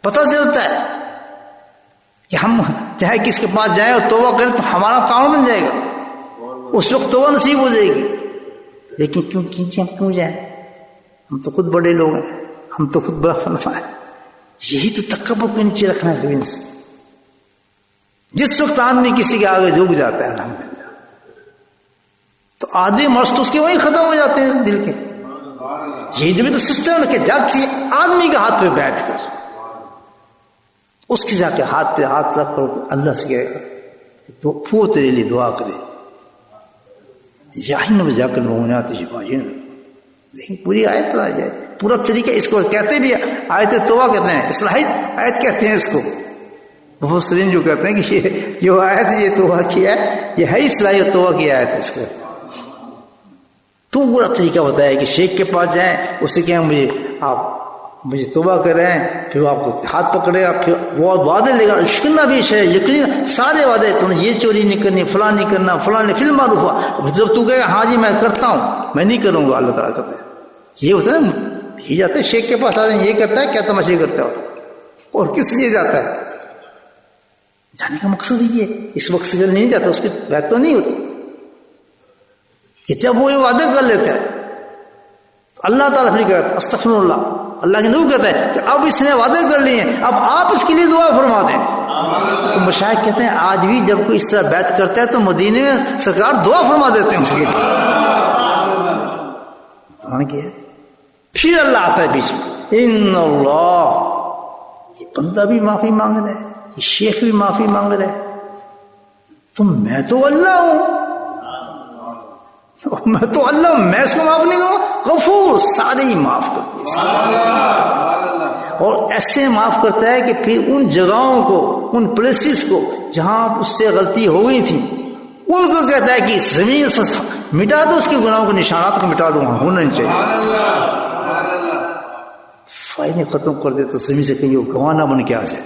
پتہ چلتا ہے کہ ہم چاہے کس کے پاس جائیں اور توبہ کریں تو ہمارا کام بن جائے گا، اس وقت توبہ نصیب ہو جائے گی. لیکن کیوں جائیں؟ ہم تو خود بڑے لوگ ہیں، ہم تو خود بڑا فنفا ہے. یہی تو تکبر کو نیچے رکھنا ہے. جس وقت آدمی کسی کے آگے جھک جاتا ہے الحمدللہ، تو آدھے مرض تو اس کے وہیں ختم ہو جاتے ہیں دل کے. یہ جو بھی تو سسٹم رکھے، جا کسی آدمی کے ہاتھ پہ بیٹھ کر اس کے جا کے ہاتھ پہ ہاتھ رکھ کر اللہ سے کہے گا تو وہ تیرے لیے دعا کرے. یہاں میں جا کر مومنات شفاعین. لیکن پوری آیت تو آ جائے، پورا طریقہ. اس کو کہتے بھی آیت توبہ کہتے ہیں، اصلاحی آیت کہتے ہیں اس کو. مفسرین جو کہتے ہیں کہ یہ جو آیت یہ توبہ کیا ہے یہ ہے اصلاحی توبہ کی آیت ہے. اس کو تو پورا طریقہ بتایا کہ شیخ کے پاس جائیں، اس سے کہیں مجھے آپ مجھے توبہ کر رہے ہیں، پھر وہ آپ کو ہاتھ پکڑے گا، پھر وہ وعدے لے گا، اشکنا بھی ہے یقین سارے وعدے، تو نے یہ چوری نہیں کرنی، فلاں نہیں کرنا، فلاں نہیں، فلم معروف ہوا، جب تو کہے گا ہاں جی میں کرتا ہوں، میں نہیں کروں گا، اللہ تعالیٰ کہتا ہے یہ ہوتا ہے نا، یہ جاتے ہیں شیخ کے پاس آتے ہیں، یہ کرتا ہے کیا تماشے کرتا ہے اور کس لیے جاتا ہے؟ جانے کا مقصد یہ ہے، اس مقصد کے لیے نہیں جاتا، اس کی بات تو نہیں ہوتی کہ جب وہ وعدے کر لیتا ہے اللہ تعالیٰ پھر کہتا ہے استغفر اللہ، اللہ کے نبی کہتا ہے کہ اب اس نے وعدے کر لیے ہیں، اب آپ اس کے لیے دعا فرما دیں۔ تو مشائخ کہتے ہیں آج بھی جب کوئی اس طرح بیعت کرتا ہے تو مدینے میں سرکار دعا فرما دیتے ہیں اس کے لیے، پھر اللہ آتا ہے بیچ میں، ان اللہ، یہ بندہ بھی معافی مانگ رہا ہے، یہ شیخ بھی معافی مانگ رہا ہے، تو میں تو اللہ ہوں، میں تو اللہ ہوں، میں اس کو معاف نہیں کروں، غفور، سارے ہی معاف کرتے ہیں، اور ایسے معاف کرتا ہے کہ پھر ان جگہوں کو، ان پلیسز کو جہاں اس سے غلطی ہو گئی تھی ان کو کہتا ہے کہ زمین سے مٹا دو، اس کے گناہوں کے نشانات کو مٹا دو، وہاں ہونا نہیں چاہیے، فائدے ختم کر دے تو زمین سے کہیں وہ گواہ نہ بن کے آ جائے۔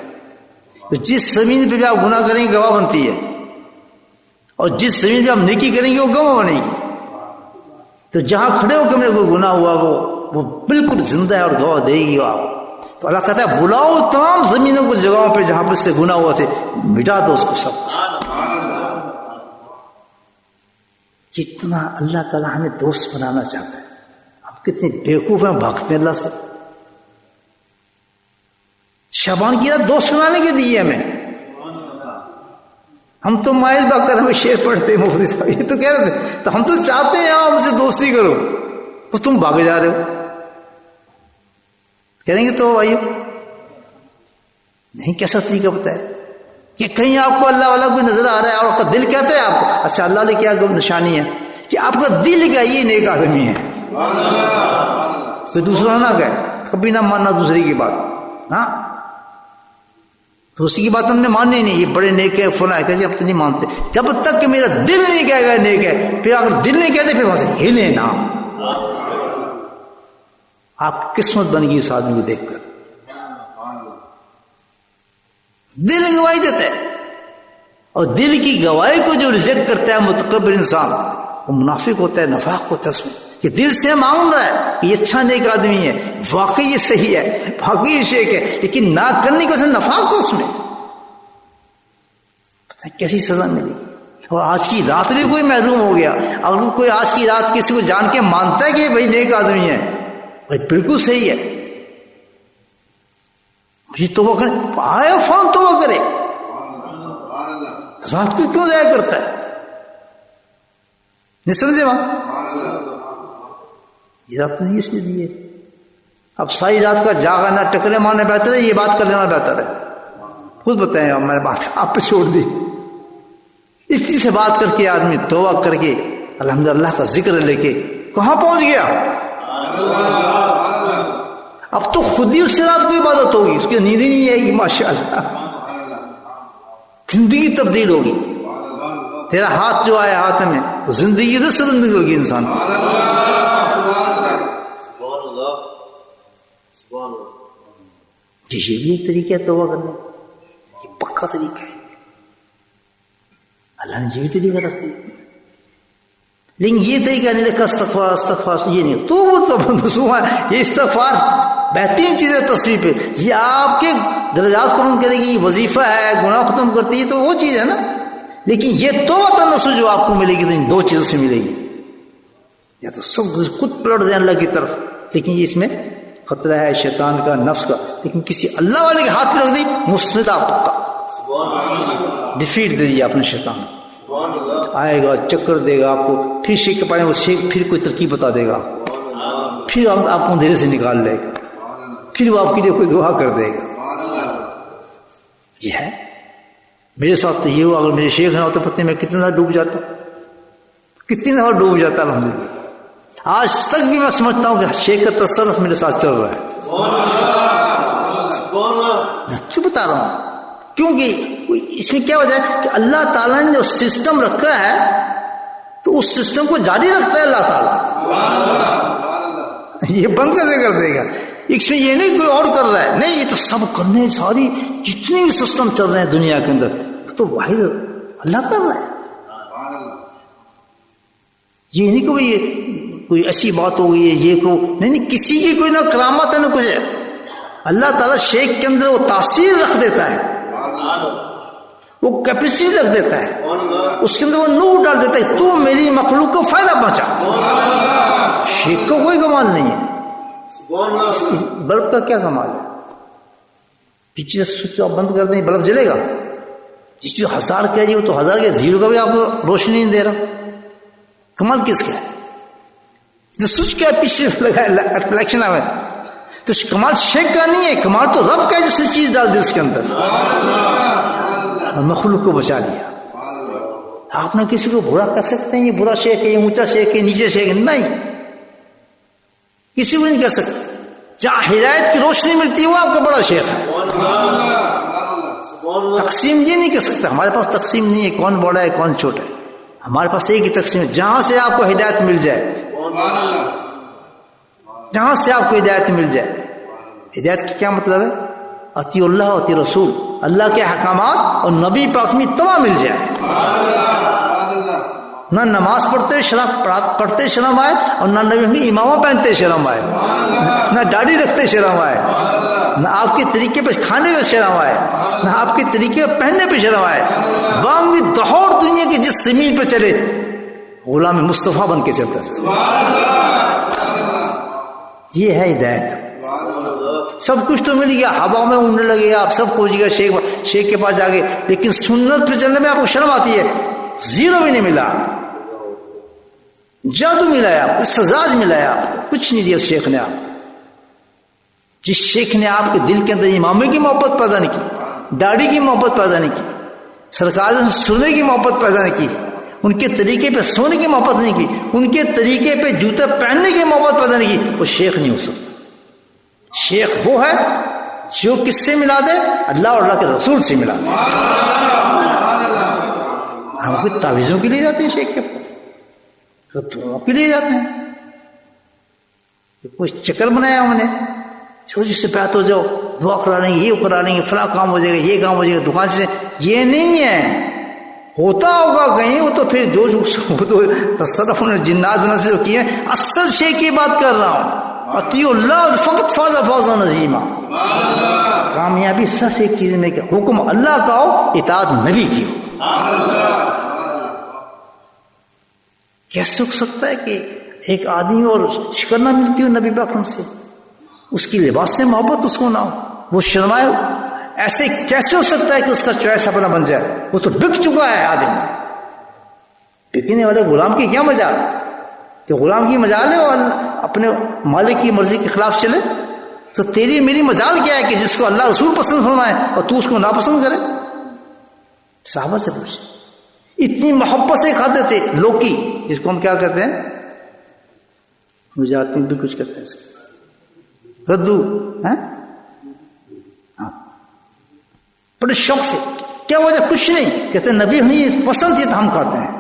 تو جس زمین پہ بھی آپ گناہ کریں گے گواہ بنتی ہے، اور جس زمین پہ آپ نیکی کریں گے وہ گواہ بنے گی، تو جہاں کھڑے ہو کے میرے کوئی گناہ ہوا وہ بالکل زندہ ہے اور گواہ دے گی آپ۔ تو اللہ کہتا ہے بلاؤ تمام زمینوں کو، جگہوں پہ جہاں پر سے گناہ ہوا تھے، مٹا دو اس کو سب۔ کتنا اللہ تعالیٰ ہمیں دوست بنانا چاہتا ہے، ہم کتنے بیوقوف ہیں، بھاگتے ہیں اللہ سے۔ شعبان کی رات دوست بنانے کے دیے ہمیں، ہم تو مائل بھاگ کر ہمیں شعر پڑھتے ہیں مفتی صاحب، یہ تو کہہ رہے تھے، تو ہم تو چاہتے ہیں آپ مجھ سے دوستی کرو، تو تم بھاگے جا رہے ہو، کہیں گے تو بھائی نہیں، کیسا طریقہ بتایا کہ کہیں آپ کو اللہ والا کوئی نظر آ رہا ہے اور آپ کا دل کہتا ہے آپ کو، اچھا اللہ نے کیا نشانی ہے کہ آپ کا دل کا یہ نیک آدمی ہے، کوئی دوسرا نہ کہے، کبھی نہ ماننا دوسرے کی بات، ہاں دوسری کی بات ہم نے ماننی نہیں، یہ بڑے نیک ہے فلاں ہے، کہ اب تو نہیں مانتے، جب تک کہ میرا دل نہیں کہے گا نیک ہے، پھر اگر دل نہیں کہتے پھر وہاں سے ہلے نا، آپ کی قسمت بن گئی اس آدمی کو دیکھ کر، دل گواہی دیتا ہے، اور دل کی گواہی کو جو ریجیکٹ کرتا ہے متکبر انسان، وہ منافق ہوتا ہے، نفاق ہوتا ہے اس میں، کہ دل سے مانگ رہا ہے کہ یہ اچھا نیک آدمی ہے، واقعی یہ صحیح ہے، واقعی یہ شیخ ہے، لیکن نہ کرنے کی وجہ سے نفاق کو اس میں، پتہ ہے کیسی سزا ملے گی۔ اور آج کی رات بھی کوئی محروم ہو گیا، اگر کوئی آج کی رات کسی کو جان کے مانتا ہے کہ بھائی نیک آدمی ہے، بھائی بالکل صحیح ہے، مجھے توبہ کرے، آیا فون توبہ کرے، رات کو کیوں ضائع کرتا ہے؟ نہیں سمجھے وہاں یہ رات نہیں اس لیے دی ہے، اب ساری رات کا جاگنا ٹکرے مارنا بہتر ہے، یہ بات کر لینا بہتر ہے، خود بتائیں، اب میں نے بات آپ پہ چھوڑ دی، اسی سے بات کر کے آدمی توبہ کر کے الحمدللہ کا ذکر لے کے کہاں پہنچ گیا، اب تو خود ہی اس سے رات کو عبادت ہوگی، اس کی نیند ہی نہیں آئے گی، ماشاءاللہ زندگی تبدیل ہوگی، تیرا ہاتھ جو آیا ہاتھ میں تو زندگی ادھر سے نکل گئی انسان، یہ بھی ایک طریقہ ہے توبہ کرنے، یہ پکا طریقہ ہے، اللہ نے یہ بھی طریقہ رکھ دیا، لیکن یہ طریقہ نہیں رکھا استغفار استغفار، یہ نہیں، تو وہ تو یہ استغفار بہترین چیز ہے تصویر پہ، یہ آپ کے درجات قرآن کرے گی، وظیفہ ہے، گناہ ختم کرتی ہے، تو وہ چیز ہے نا، لیکن یہ توبہ تنصح جو آپ کو ملے گی تو ان دو چیزوں سے ملے گی، یا تو سب خود پلٹ دیں اللہ کی طرف، لیکن یہ اس میں خطرہ ہے شیطان کا، نفس کا، لیکن کسی اللہ والے کے ہاتھ میں رکھ دی، مسندہ پکا، ڈیفیٹ دے دیا اپنے شیطان، آئے گا چکر دے گا آپ کو، پھر شیخ کے پانے وہ شیخ پھر کوئی ترکیب بتا دے گا، پھر آپ کو اندھیرے سے نکال لے گا، پھر وہ آپ کے لیے کوئی دعا کر دے گا، یہ ہے میرے ساتھ تو یہ ہوا، اگر میرے شیخ نہ ہوتے پتہ میں کتنا ڈوب جاتا، کتنی دفعہ ڈوب جاتا الحمدللہ، آج تک بھی میں سمجھتا ہوں کہ شیخ کا تصرف میرے ساتھ چل رہا ہے، میں کیوں بتا رہا ہوں؟ کیونکہ اس میں کیا وجہ ہے کہ اللہ تعالیٰ نے جو سسٹم رکھا ہے تو اس سسٹم کو جاری رکھتا ہے اللہ تعالیٰ، یہ بند کیسے کر دے گا؟ اس میں یہ نہیں کوئی اور کر رہا ہے، نہیں، یہ تو سب کرنے، ساری جتنے بھی سسٹم چل رہے ہیں دنیا کے اندر تو واحد اللہ کر رہا ہے. یہ نہیں کہ یہ کوئی ایسی بات ہو گئی ہے، یہ کو نہیں، کسی کی کوئی نہ کرامت ہے نہ کچھ ہے. اللہ تعالیٰ شیخ کے اندر وہ تاثیر رکھ دیتا ہے، وہ کیپیسٹی رکھ دیتا ہے، اس کے اندر وہ نور ڈال دیتا ہے، تو میری مخلوق کو فائدہ پہنچا. شیخ کو کوئی کمال نہیں ہے. بلب کا کیا کمال ہے؟ پیچھے سے سوئچ آپ بند کر دیں بلب جلے گا. جس چیز 1000 کہہ جی وہ تو 1000 کے 0 کا بھی آپ کو روشنی نہیں دے رہا. کمال کس کا ہے؟ جو سوئچ کیا پیچھے لگا ریفلیکشن آئے تو کمال شیخ کا نہیں ہے، کمال تو رب کا ہے جو چیز ڈال دی اس کے اندر اور مخلوق کو بچا لیا. آپ نہ کسی کو برا کہہ سکتے ہیں یہ برا شیخ ہے، یہ اونچا شیخ ہے، نیچے شیخ ہے، نہیں، کسی کو نہیں کہہ سکتے. جہاں ہدایت کی روشنی ملتی ہے وہ آپ کا بڑا شیخ ہے. تقسیم یہ نہیں کہہ سکتا، ہمارے پاس تقسیم نہیں ہے کون بڑا ہے کون چھوٹا ہے. ہمارے پاس ایک ہی تقسیم ہے، جہاں سے آپ کو ہدایت مل جائے، جہاں سے آپ کو ہدایت مل جائے. ہدایت کی کیا مطلب ہے؟ اطیع اللہ اطیع رسول، اللہ کے احکامات اور نبی پاک میں اتباع مل جائے. نہ نماز پڑھتے شرم آئے اور نہ نبی امامہ پہنتے شرم آئے، نہ داڑھی رکھتے شرم آئے، نہ آپ کے طریقے پہ کھانے پہ شرم آئے، نہ آپ کے طریقے پہ پہننے پہ شرم آئے. بانگی دہوڑ دنیا کی جس زمین پہ چلے غلام مصطفیٰ بن کے چلتا ہے. یہ ہے ہدایت. سب کچھ تو مل گیا، ہوا میں اڑنے لگے آپ سب پہنچ گیا شیخ کے پاس جا کے، لیکن سنت پہ چلنے میں آپ کو شرم آتی ہے. 0 بھی نہیں ملا، جادو ملا ہے آپ کو، سزاج ملا ہے آپ کو، کچھ نہیں دیا اس شیخ نے. آپ جس شیخ نے آپ کے دل کے اندر امامے کی محبت پیدا نہیں کی، داڑھی کی محبت پیدا نہیں کی، سرکار سے سننے کی محبت پیدا نہیں کی، ان کے طریقے پہ سونے کی محبت نہیں کی، ان کے طریقے پہ جوتے پہننے کی محبت پیدا نہیں کی، وہ شیخ نہیں ہو سکتا. شیخ وہ ہے جو کس سے ملا دے؟ اللہ اور اللہ کے رسول سے ملا دے. ہم کوئی تعویذوں کے لیے جاتے ہیں شیخ کے پاس، دعاؤں کے لیے جاتے ہیں، کوئی چکر بنایا ہم نے، چلو جس سے بیعت ہو جاؤ، دعا کرا لیں گے، یہ کرا لیں گے، فلاں کام ہو جائے گا، یہ کام ہو جائے گا، دکان سے. یہ نہیں ہے. ہوتا ہوگا کہیں، وہ تو پھر جو وہ تو تصرف جنات میں سے جو کیے. اصل شیخ کی بات کر رہا ہوں، اطیع اللہ فقط فاز فوزا نظیما. کامیابی صرف ایک چیز میں کہ حکم اللہ کا ہو، اطاعت نبی کی ہو. کیسے ہو سکتا ہے کہ ایک آدمی اور شکر نہ ملتی ہو نبی پاک سے، اس کی لباس سے محبت اس کو نہ ہو، وہ شرمائے؟ ایسے کیسے ہو سکتا ہے کہ اس کا چوائس اپنا بن جائے؟ وہ تو بک چکا ہے آدمی. بکنے والے غلام کی کیا مجال کہ غلام کی مجال ہے اور اپنے مالک کی مرضی کے خلاف چلے؟ تو تیری میری مجال کیا ہے کہ جس کو اللہ رسول پسند فرمائے اور تو اس کو ناپسند کرے؟ صحابہ سے پوچھے. اتنی محبت سے کھاتے تھے لوکی، جس کو ہم کیا کہتے ہیں، مجھے آتے بھی کچھ کہتے ہیں اس کو، کدو، ہاں، بڑے شوق سے. کیا وجہ؟ کچھ نہیں، کہتے ہیں نبی ہمیں پسند تھی تو ہم کھاتے ہیں.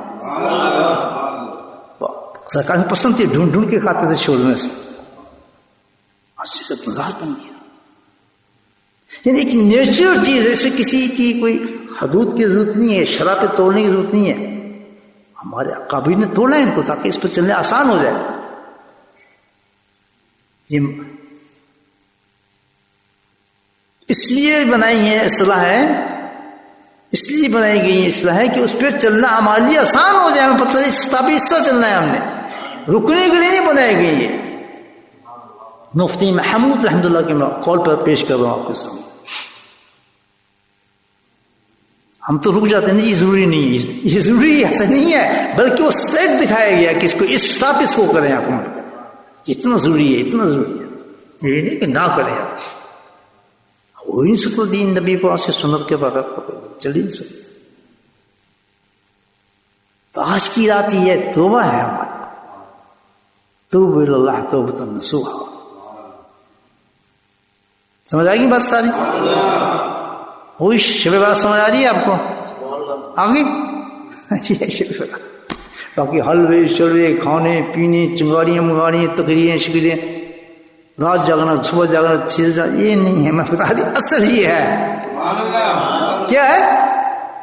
سرکار میں پسند تھی، ڈھونڈ ڈھونڈ کے کھاتے تھے شورمے سے. مزاج بن گیا. یعنی ایک نیچرل چیز ہے، اس میں کسی کی کوئی حدود کی ضرورت نہیں ہے، شرح پہ توڑنے کی ضرورت نہیں ہے. ہمارے اکابر نے توڑا ہے ان کو تاکہ اس پہ چلنے آسان ہو جائے. یہ اس لیے بنائی ہے اصلاح ہے، اس لیے بنائی گئی اصلاح ہے کہ اس پہ چلنا ہمارے لیے آسان ہو جائے. ہمیں پتہ نہیں ستابی اس طرح چلنا ہے، ہم نے رکنے کے لیے نہیں بنائی گئی. یہ مفتی محمود رحمۃ اللہ کے قول پر پیش کر رہا ہوں آپ کے سامنے. ہم تو رک جاتے ہیں، نہیں یہ ضروری نہیں ہے، یہ ضروری ایسا نہیں ہے، بلکہ وہ سلیٹ دکھایا گیا کہ اس کو اس سٹاپ اس کو کریں آپ. اتنا ضروری ہے، اتنا ضروری ہے، یہ نہیں کہ نہ کریں آپ. ہو ہی نہیں سکتا دین نبی کو سے سنت کے بغیر چل ہی نہیں سکتا. تو آج کی رات یہ توبہ ہے ہماری، توب اللہ توبۃ نصوحا. سمجھ آئے گی بات ساری؟ وہی شب بات سمجھ آ رہی ہے آپ کو؟ آگے باقی حلوے شلوے کھانے پینے چنگاریاں منگاریاں تقریریں شکریاں رات جاگنا، صبح جاگنا، چیز یہ نہیں ہے. میں بتا دی اصل یہ ہے. کیا ہے؟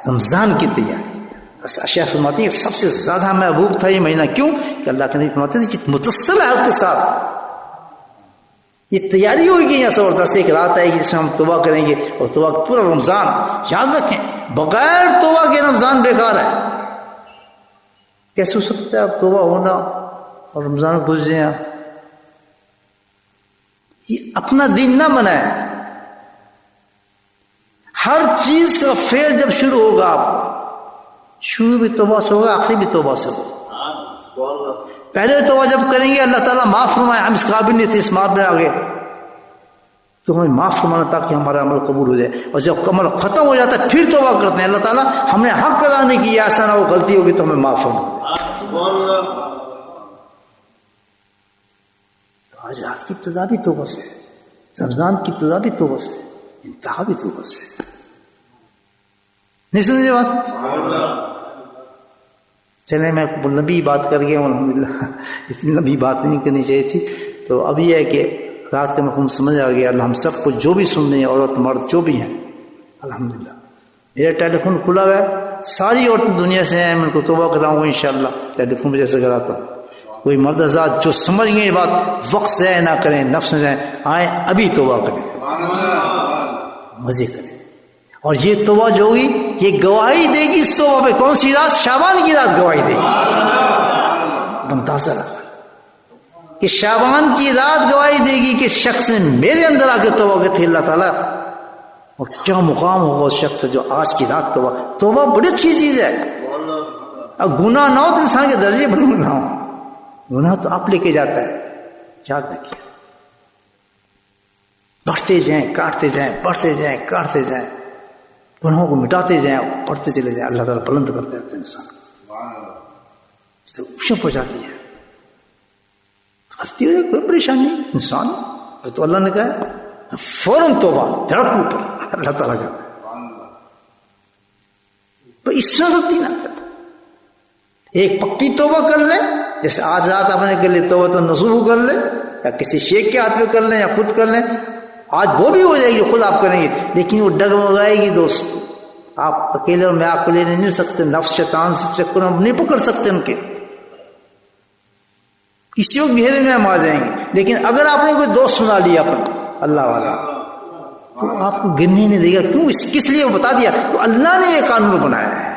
رمضان کی تیاری. اشیاء فرماتی ہیں سب سے زیادہ محبوب تھا یہ مہینہ. کیوں؟ کہ اللہ کے نبی فرماتے تھے متصل ہے اس کے ساتھ. یہ تیاری ہوگی یہاں زبردست. ایک رات آئے گی جس میں ہم توبہ کریں گے، اور توبہ پورا رمضان. یاد رکھیں بغیر توبہ کے رمضان بیکار ہے. کیسے ہو سکتا ہے اب توبہ ہونا اور رمضان میں گھس جائیں؟ یہ اپنا دین نہ بنائے. ہر چیز کا فعل جب شروع ہوگا، آپ شروع بھی توبہ سے ہوگا، آخری بھی توبہ سے ہوگا. پہلے توبہ جب کریں گے اللہ تعالیٰ معاف فرمائے. ہم اس قابل نہیں تھے، اس بات میں آگے تو ہمیں معاف فرمانا تاکہ ہمارا عمل قبول ہو جائے. اور جب عمل ختم ہو جاتا ہے پھر توبہ کرتے ہیں. اللہ تعالیٰ ہم نے حق ادا نہیں کیا، ایسا نہ وہ غلطی ہوگی تو ہمیں معاف فرما. آج رات کی ابتدا بھی توبہ سے، رمضان کی ابتدا بھی توبہ سے، انتہا بھی توبہ سے. نہیں سمجھے بات؟ چلے میں لمبی بات کر گیا ہوں الحمدللہ. اتنی لمبی بات نہیں کرنی چاہیے تھی. تو اب یہ ہے کہ رات کا مفہوم سمجھ آ گیا. اللہ ہم سب کو جو بھی سن رہے ہیں، عورت مرد جو بھی ہیں، الحمدللہ. میرا ٹیلی فون کھلا ہوا ہے، ساری عورتیں دنیا سے ہیں. میں ان کو توبہ کراؤں گا انشاءاللہ. ٹیلی فون پہ جیسے کراتا ہوں. کوئی مرد حضرات جو سمجھ گئے یہ بات، وقت ضائع نہ کریں، نفس میں جائیں، آئیں ابھی توبہ کریں، مزے کریں. اور یہ توبہ جو ہوگی یہ گواہی دے گی اس توبہ پہ. کون سی رات؟ شعبان کی رات گواہی دے گی. اندازہ رکھا کہ شعبان کی رات گواہی دے گی کہ شخص نے میرے اندر آ کے توبہ کی تھی اللہ تعالیٰ. اور کیا مقام ہوگا اس شخص جو آج کی رات توبہ. توبہ بڑی اچھی چیز ہے. اب گناہ نہ ہو تو انسان کے درجے بلند نہ ہو. گناہ تو آپ لے کے جاتا ہے. یاد رکھیے بڑھتے جائیں، کاٹتے جائیں، بڑھتے جائیں، کاٹتے جائیں، گناہوں کو مٹاتے جائیں، پڑھتے چلے جائیں. اللہ تعالیٰ بلند کرتے رہتے ہیں انسان کو، خوشی پہنچاتی ہے. غلطی ہو جائے کوئی پریشانی نہیں، انسان تو اللہ نے کہا فوراً توبہ، دھڑک اوپر اللہ تعالیٰ کا. تو اس سے غلطی نہ کرتا. ایک پکی توبہ کر لیں، جیسے آج رات آپ نے کر لی توبہ تو نصوح کر لیں، یا کسی شیخ کے ہاتھ میں کر لیں، یا خود کر لیں. آج وہ بھی ہو جائے گی، خود آپ کریں گے، لیکن وہ ڈگمگائے گی دوست. آپ اکیلے اور میں آپ کو لینے نہیں سکتے. نفس شیطان سے چکر ہم نہیں پکڑ سکتے ان کے. کسی وقت گھیرے میں ہم آ جائیں گے. لیکن اگر آپ نے کوئی دوست سنا لیا اپنا اللہ والا تو آپ کو گرنے نہیں دے گا. کیوں؟ کس لیے وہ بتا دیا تو اللہ نے یہ قانون بنایا ہے.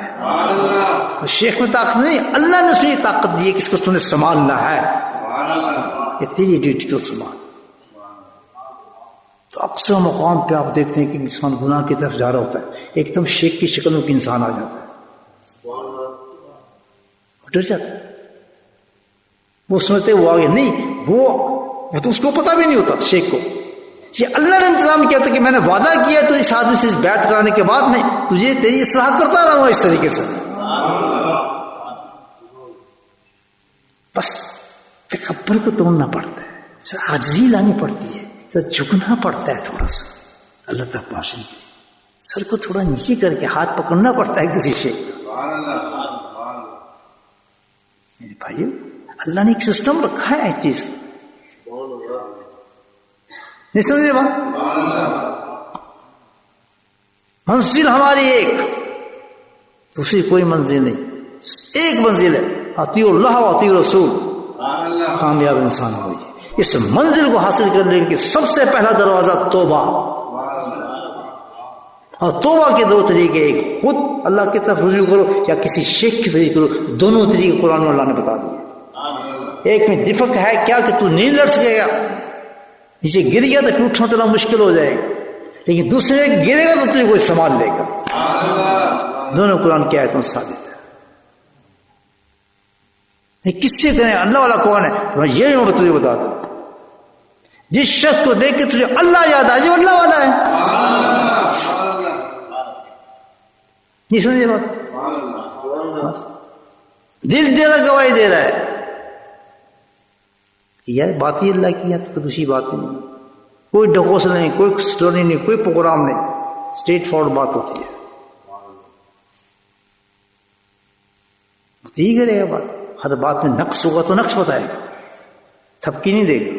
شیخ میں طاقت نہیں، اللہ نے اس میں طاقت دی ہے کہ اس کو تم نے سنبھالنا ہے. یہ تیری ڈیوٹی کو سنبھال. تو اکثر مقام پہ آپ دیکھتے ہیں کہ انسان گناہ کی طرف جا رہا ہوتا ہے، ایک دم شیخ کی شکل میں انسان آ جاتا ہے، ڈر جاتا ہے. وہ سمجھتے وہ آگے نہیں، وہ تو اس کو پتا بھی نہیں ہوتا شیخ کو. یہ اللہ نے انتظام کیا تھا کہ میں نے وعدہ کیا تو اس آدمی سے بیعت کرانے کے بعد میں تجھے تیری اصلاح کرتا رہوں گا اس طریقے سے. بس تکبر کو توڑنا پڑتا ہے، عاجزی لانی پڑتی ہے، جھکنا پڑتا ہے تھوڑا سا اللہ تک پہنچنے کے لیے. سر کو تھوڑا نیچے کر کے ہاتھ پکڑنا پڑتا ہے کسی شیخ کا. میرے بھائیو اللہ نے ایک سسٹم رکھا ہے ایک چیز کا. نہیں سمجھے بات؟ منزل ہماری ایک، دوسری کوئی منزل نہیں. ایک منزل ہے، اطیعوا اللہ و اطیعوا الرسول. کامیاب انسان ہوئی. اس منزل کو حاصل کرنے کے سب سے پہلا دروازہ توبہ. اور توبہ کے دو طریقے، ایک خود اللہ کی طرف رجوع کرو یا کسی شیخ کی طریقے کرو. دونوں طریقے قرآن میں اللہ نے بتا دیے. ایک میں دفق ہے کیا کہ تو نہیں لڑ سکے گا، نیچے گر گیا تو پھر اٹھنا تیرا مشکل ہو جائے گا. لیکن دوسرے گرے گا تو تجھے کوئی سنبھال لے گا. دونوں قرآن کی آیتوں سے ثابت ہے. کس سے کریں؟ اللہ والا کون ہے؟ یہ میں تجھے بتا دوں، جس شخص کو دیکھ کے تجھے اللہ یاد آ جائے اللہ والا ہے. نہیں سمجھے بات؟ دل دے رہا گواہی دے رہا ہے کہ یار بات ہی اللہ کی ہے تو دوسری بات نہیں. کوئی ڈھکوس نہیں، کوئی سٹوری نہیں، کوئی پروگرام نہیں، اسٹریٹ فارورڈ بات ہوتی ہے. یہی کرے گا بات. ہر بات میں نقص ہوگا تو نقص بتائے گا، تھپکی نہیں دے گا.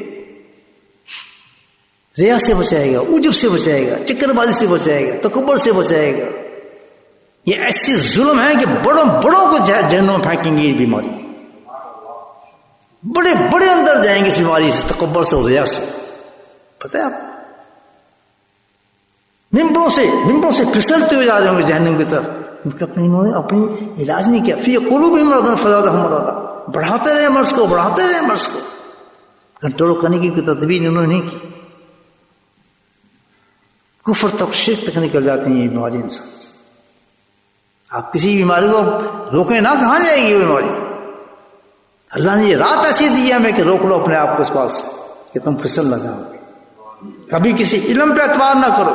ریا سے بچائے گا، عجب سے بچائے گا، چکر بازی سے بچائے گا، تکبر سے بچائے گا. یہ ایسی ظلم ہے کہ بڑوں بڑوں کو جہنم میں پھینکیں گے. یہ بیماری بڑے بڑے اندر جائیں گے اس بیماری سے، تکبر سے اور ریا سے. پتہ ہے آپ ممبروں سے پھسلتے ہوئے جا رہے ہوں گے جہنم کی طرف. انہوں نے اپنی علاج نہیں کیا. فی قلوبہم مرض فزادہم مرضا. بڑھاتے رہے مرض کو کنٹرول کرنے کی تدبیر انہوں نے نہیں کی. کفر تک، شرک تک نکل جاتے ہیں یہ بیماری انسان سے. آپ کسی بیماری کو روکیں نہ، کہاں جائے گی یہ بیماری؟ اللہ نے یہ رات ایسی دی ہے ہمیں کہ روک لو اپنے آپ کو اس بات سے کہ تم پھسل نہ جاؤ. کبھی کسی علم پہ اعتبار نہ کرو،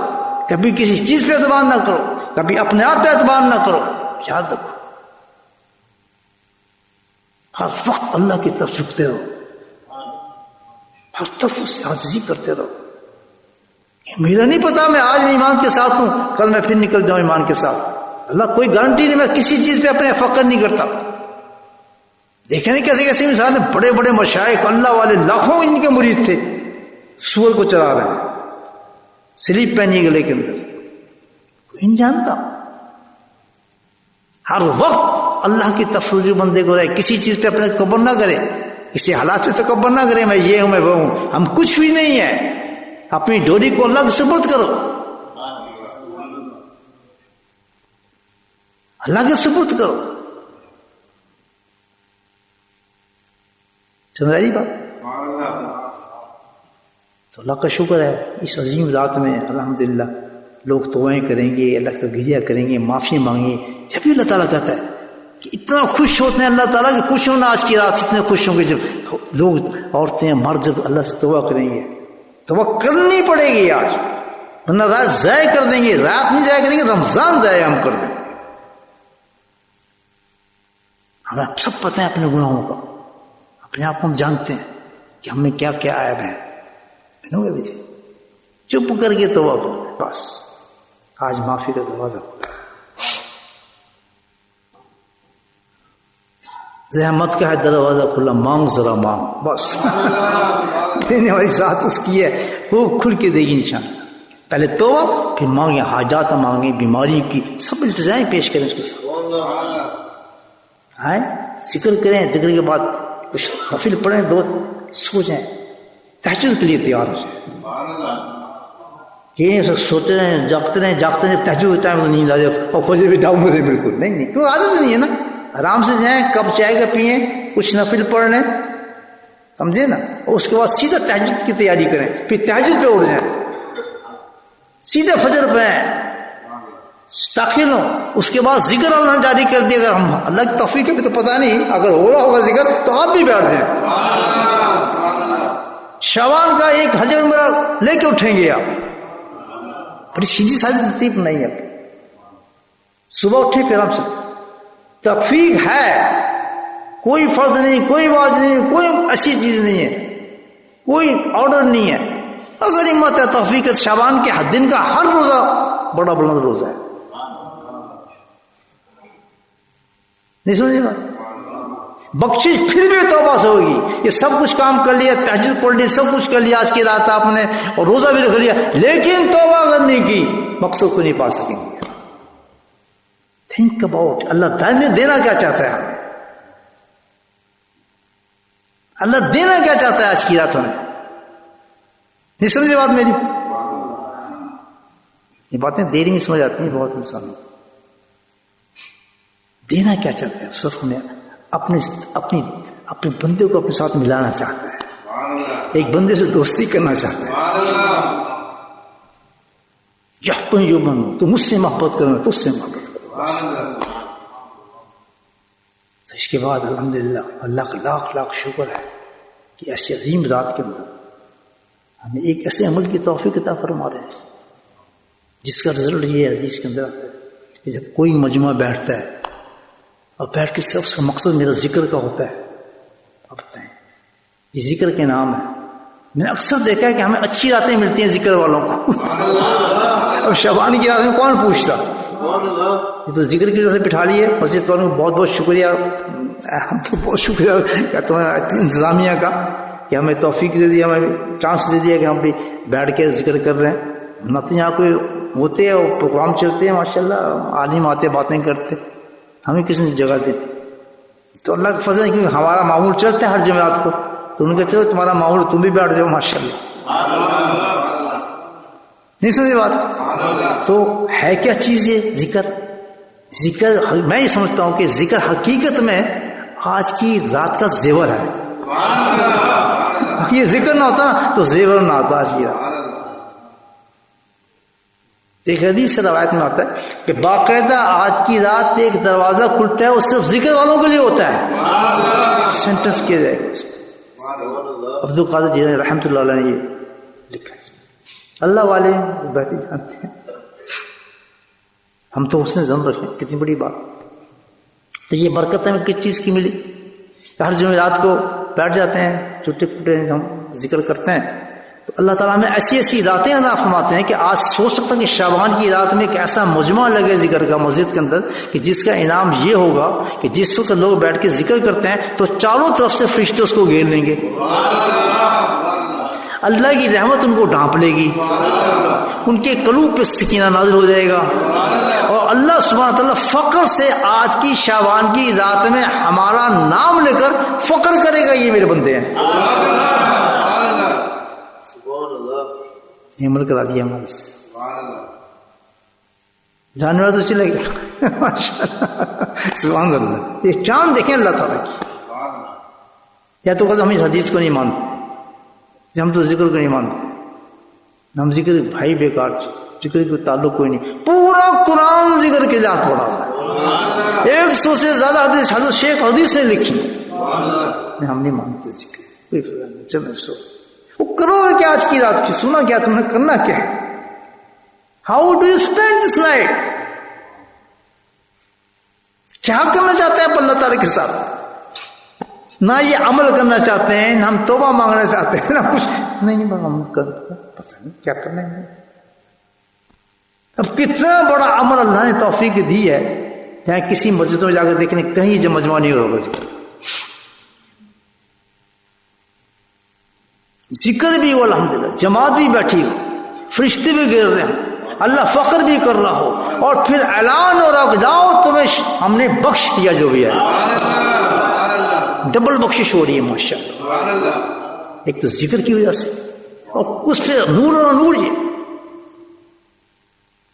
کبھی کسی چیز پہ اعتبار نہ کرو، کبھی اپنے آپ پہ اعتبار نہ کرو. یاد رکھو ہر وقت اللہ کی طرف جھکتے رہو، ہر طرف اس سے عاجزی کرتے رہو. میرا نہیں پتا میں آج میں ایمان کے ساتھ ہوں، کل میں پھر نکل جاؤں ایمان کے ساتھ. اللہ کوئی گارنٹی نہیں. میں کسی چیز پہ اپنے فخر نہیں کرتا. دیکھیں نہیں کیسے کیسے مثال ہے. بڑے بڑے مشائخ اللہ والے لاکھوں ان کے مرید تھے، سور کو چلا رہے ہیں، سلیپ پہنی گلے کے اندر، کوئی نہیں جانتا. ہر وقت اللہ کی تفرج بندے کو رہے، کسی چیز پہ اپنے تکبر نہ کرے، کسی حالات پہ تکبر نہ کرے. میں یہ ہوں، میں وہ ہوں. ہم کچھ بھی نہیں ہیں. اپنی ڈوری کو اللہ کے سپرد کرو، اللہ کے سپرد کرو. سمجھ رہی بات؟ تو اللہ کا شکر ہے اس عظیم رات میں الحمدللہ لوگ توبہیں کریں گے، اللہ کا گریہ کریں گے، معافی مانگیں. جب بھی اللہ تعالیٰ کہتا ہے کہ اتنا خوش ہوتے ہیں اللہ تعالیٰ کہ خوش ہونا آج کی رات اتنے خوش ہوں گے جب لوگ عورتیں مرد جب اللہ سے توبہ کریں گے. توبہ کرنی پڑے گی آج، ورنہ رات ضائع کر دیں گے. رات نہیں ضائع کریں گے، رمضان ضائع ہم کر دیں گے. ہمیں سب پتہ ہے اپنے گناہوں کا، اپنے آپ کو ہم جانتے ہیں کہ ہم میں کیا کیا عیب ہے. بھی تھے چپ کر کے توبہ کرو. بس آج معافی کا دروازہ کھلا، رحمت کا ہے دروازہ کھلا. مانگ ذرا مانگ، بس دینے والی ذات اس کی ہے، وہ کھل کے دے گی نشان. پہلے توبہ، پھر مانگیں، حاجات مانگیں، بیماری کی سب التجائیں پیش کریں اس کے ساتھ. آئیں ذکر کریں، ذکر کے بعد کچھ نفل پڑھیں، دو سو جائیں، تہجد کے لیے تیار ہو جائیں. یہ نہیں سوتے رہیں، جاگتے رہیں، تہجد کے ٹائم نیند آ جائے اور فجر بھی ڈاؤن ہو جائے. بالکل نہیں، کیوں عادت نہیں ہے نا. آرام سے جائیں، کپ چائے کا پئیں، کچھ نفل پڑھ لیں، سمجھے نا. اور اس کے بعد سیدھا تہجد کی تیاری کریں، پھر تہجد پہ اٹھ جائیں، سیدھے فجر پہ داخل ہوں. اس کے بعد ذکر اللہ نے جاری کر دیا. اگر ہم اللہ کی توفیق ہے تو پتہ نہیں، اگر ہو رہا ہوگا ذکر تو آپ بھی بیٹھ جائیں. شعبان کا ایک حجر عمرہ لے کے اٹھیں گے آپ. بڑی سیدھی سادی ترتیب نہیں ہے. صبح اٹھے پھر ہم سے توفیق ہے، کوئی فرض نہیں، کوئی واجب نہیں، کوئی ایسی چیز نہیں ہے، کوئی آرڈر نہیں ہے. اگر ہمت ہے توفیق ہے، شعبان کے دن کا ہر روزہ بڑا بلند روزہ ہے. نہیں سمجھے بات؟ بخشش پھر بھی توبہ سے ہوگی. یہ سب کچھ کام کر لیا، تہجد پڑھ لی، سب کچھ کر لیا آج کی رات آپ نے، اور روزہ بھی رکھ لیا، لیکن توبہ کرنے کی مقصد کو نہیں پا سکیں گے. تھنک اباؤٹ اللہ دینا کیا چاہتا ہے ہمیں. اللہ دینا کیا چاہتا ہے آج کی رات ہمیں. نہیں سمجھے بات میری؟ یہ باتیں دیر میں سمجھ آتی ہیں بہت انسان. دینا کیا چاہتا ہے؟ صرف ہمیں اپنے بندے کو اپنے ساتھ ملانا چاہتا ہے، ایک بندے سے دوستی کرنا چاہتا ہے. یو بنو، تو مجھ سے محبت کرنا، تو اس سے محبت کرو. تو اس کے بعد الحمدللہ اللہ کا لاکھ لاکھ شکر ہے کہ ایسی عظیم رات کے اندر ہمیں ایک ایسے عمل کی توفیق عطا فرما رہے ہیں جس کا رزلٹ یہ ہے، حدیث کے اندر آتا ہے کہ جب کوئی مجمع بیٹھتا ہے اور بیٹھ کے صرف اس کا مقصد میرا ذکر کا ہوتا ہے، آپ بتائیں یہ ذکر کے نام ہے. میں نے اکثر دیکھا ہے کہ ہمیں اچھی راتیں ملتی ہیں ذکر والوں کو. اب شعبان کی رات میں کون پوچھتا؟ یہ تو ذکر کی وجہ سے بٹھا لیے. مسجد والوں کو بہت بہت شکریہ، ہم تو بہت شکریہ کہتے ہیں انتظامیہ کا کہ ہمیں توفیق دے دیا, ہمیں چانس دے دیا کہ ہم بھی بیٹھ کے ذکر کر رہے ہیں. نہ تو یہاں کوئی ہوتے ہیں اور پروگرام چلتے ہیں ماشاءاللہ, عالم آتے باتیں کرتے, ہمیں کس نے جگہ دیتی. تو اللہ کا فضل ہے کیونکہ ہمارا معمول چلتا ہے ہر جمعرات کو, تو ان کا چلو تمہارا معمول تم بھی بیٹھ جاؤ ماشاءاللہ. نہیں سمجھے بات؟ تو ہے کیا چیز یہ ذکر؟ ذکر میں یہ سمجھتا ہوں کہ ذکر حقیقت میں آج کی رات کا زیور ہے. یہ ذکر نہ ہوتا نا تو زیور نہ آتا آج کی رات. ایک حدیث سے روایت میں آتا ہے کہ باقاعدہ آج کی رات ایک دروازہ کھلتا ہے, وہ صرف ذکر والوں کے لیے ہوتا ہے. سینٹنس کیا جائے گا اس میں. عبد القادر جیلانی رحمۃ اللہ علیہ نے یہ لکھا ہے. اللہ والے بیٹھے جانتے ہیں, ہم تو اس نے ضم رکھے, کتنی بڑی بات. تو یہ برکت ہمیں کس چیز کی ملی؟ ہر جمعرات کو بیٹھ جاتے ہیں, چھوٹے پھوٹے ہم ذکر کرتے ہیں, تو اللہ تعالیٰ میں ایسی ایسی راتیں عطا فرماتے ہیں کہ آج سوچ سکتا ہوں کہ شعبان کی رات میں ایک ایسا مجمع لگے ذکر کا مسجد کے اندر کہ جس کا انعام یہ ہوگا کہ جس وقت لوگ بیٹھ کے ذکر کرتے ہیں تو چاروں طرف سے فرشتے اس کو گھیر لیں گے. اللہ کی رحمت ان کو ڈھانپ لے گی, ان کے قلوب پہ سکینہ نازل ہو جائے گا, اور اللہ سبحانہ تعالیٰ فخر سے آج کی شعبان کی رات میں ہمارا نام لے کر فخر کرے گا, یہ میرے بندے ہیں. یہ عمل کرا دیا ہمارے سے, جاننے والا تو چلے گا ماشاءاللہ. سبحان اللہ. یہ چاند دیکھیں اللہ تعالیٰ کی. یا تو ہم اس حدیث کو نہیں مانتے, ہم تو ذکر کو نہیں مانتے, ہم ذکر بھائی بیکار, ذکر کو تعلق کوئی نہیں. پورا قرآن ذکر کے لحاظ پڑھا ہوا ہے, 100 سے زیادہ حدیث حضرت شیخ حدیث نے لکھی. ہم نہیں مانتے ذکر. چلو سو وہ کرو گے کیا آج کی رات کی, سنا کیا تم نے, کرنا کیا ہے, how do you spend this night, کیا کرنا چاہتے ہیں اللہ تعالیٰ کے ساتھ. نہ یہ عمل کرنا چاہتے ہیں, نہ ہم توبہ مانگنا چاہتے ہیں, نہ کچھ نہیں. ہم پتہ نہیں کیا کرنا ہے. اب کتنا بڑا عمل اللہ نے توفیق دی ہے, چاہے کسی مسجد میں جا کر دیکھنے کہیں جو مجمع نہیں ہوگا ذکر بھی ہو, الحمدللہ جماعت بھی بیٹھی ہو, فرشتے بھی گر رہے ہیں, اللہ فخر بھی کر رہا ہو, اور پھر اعلان ہو رہا کہ جاؤ تمہیں ہم نے بخش دیا جو بھی ہے. ڈبل بخشش ہو رہی ہے ماشاءاللہ. ایک تو ذکر کی وجہ سے, اور اس پہ نور اور نور. یہ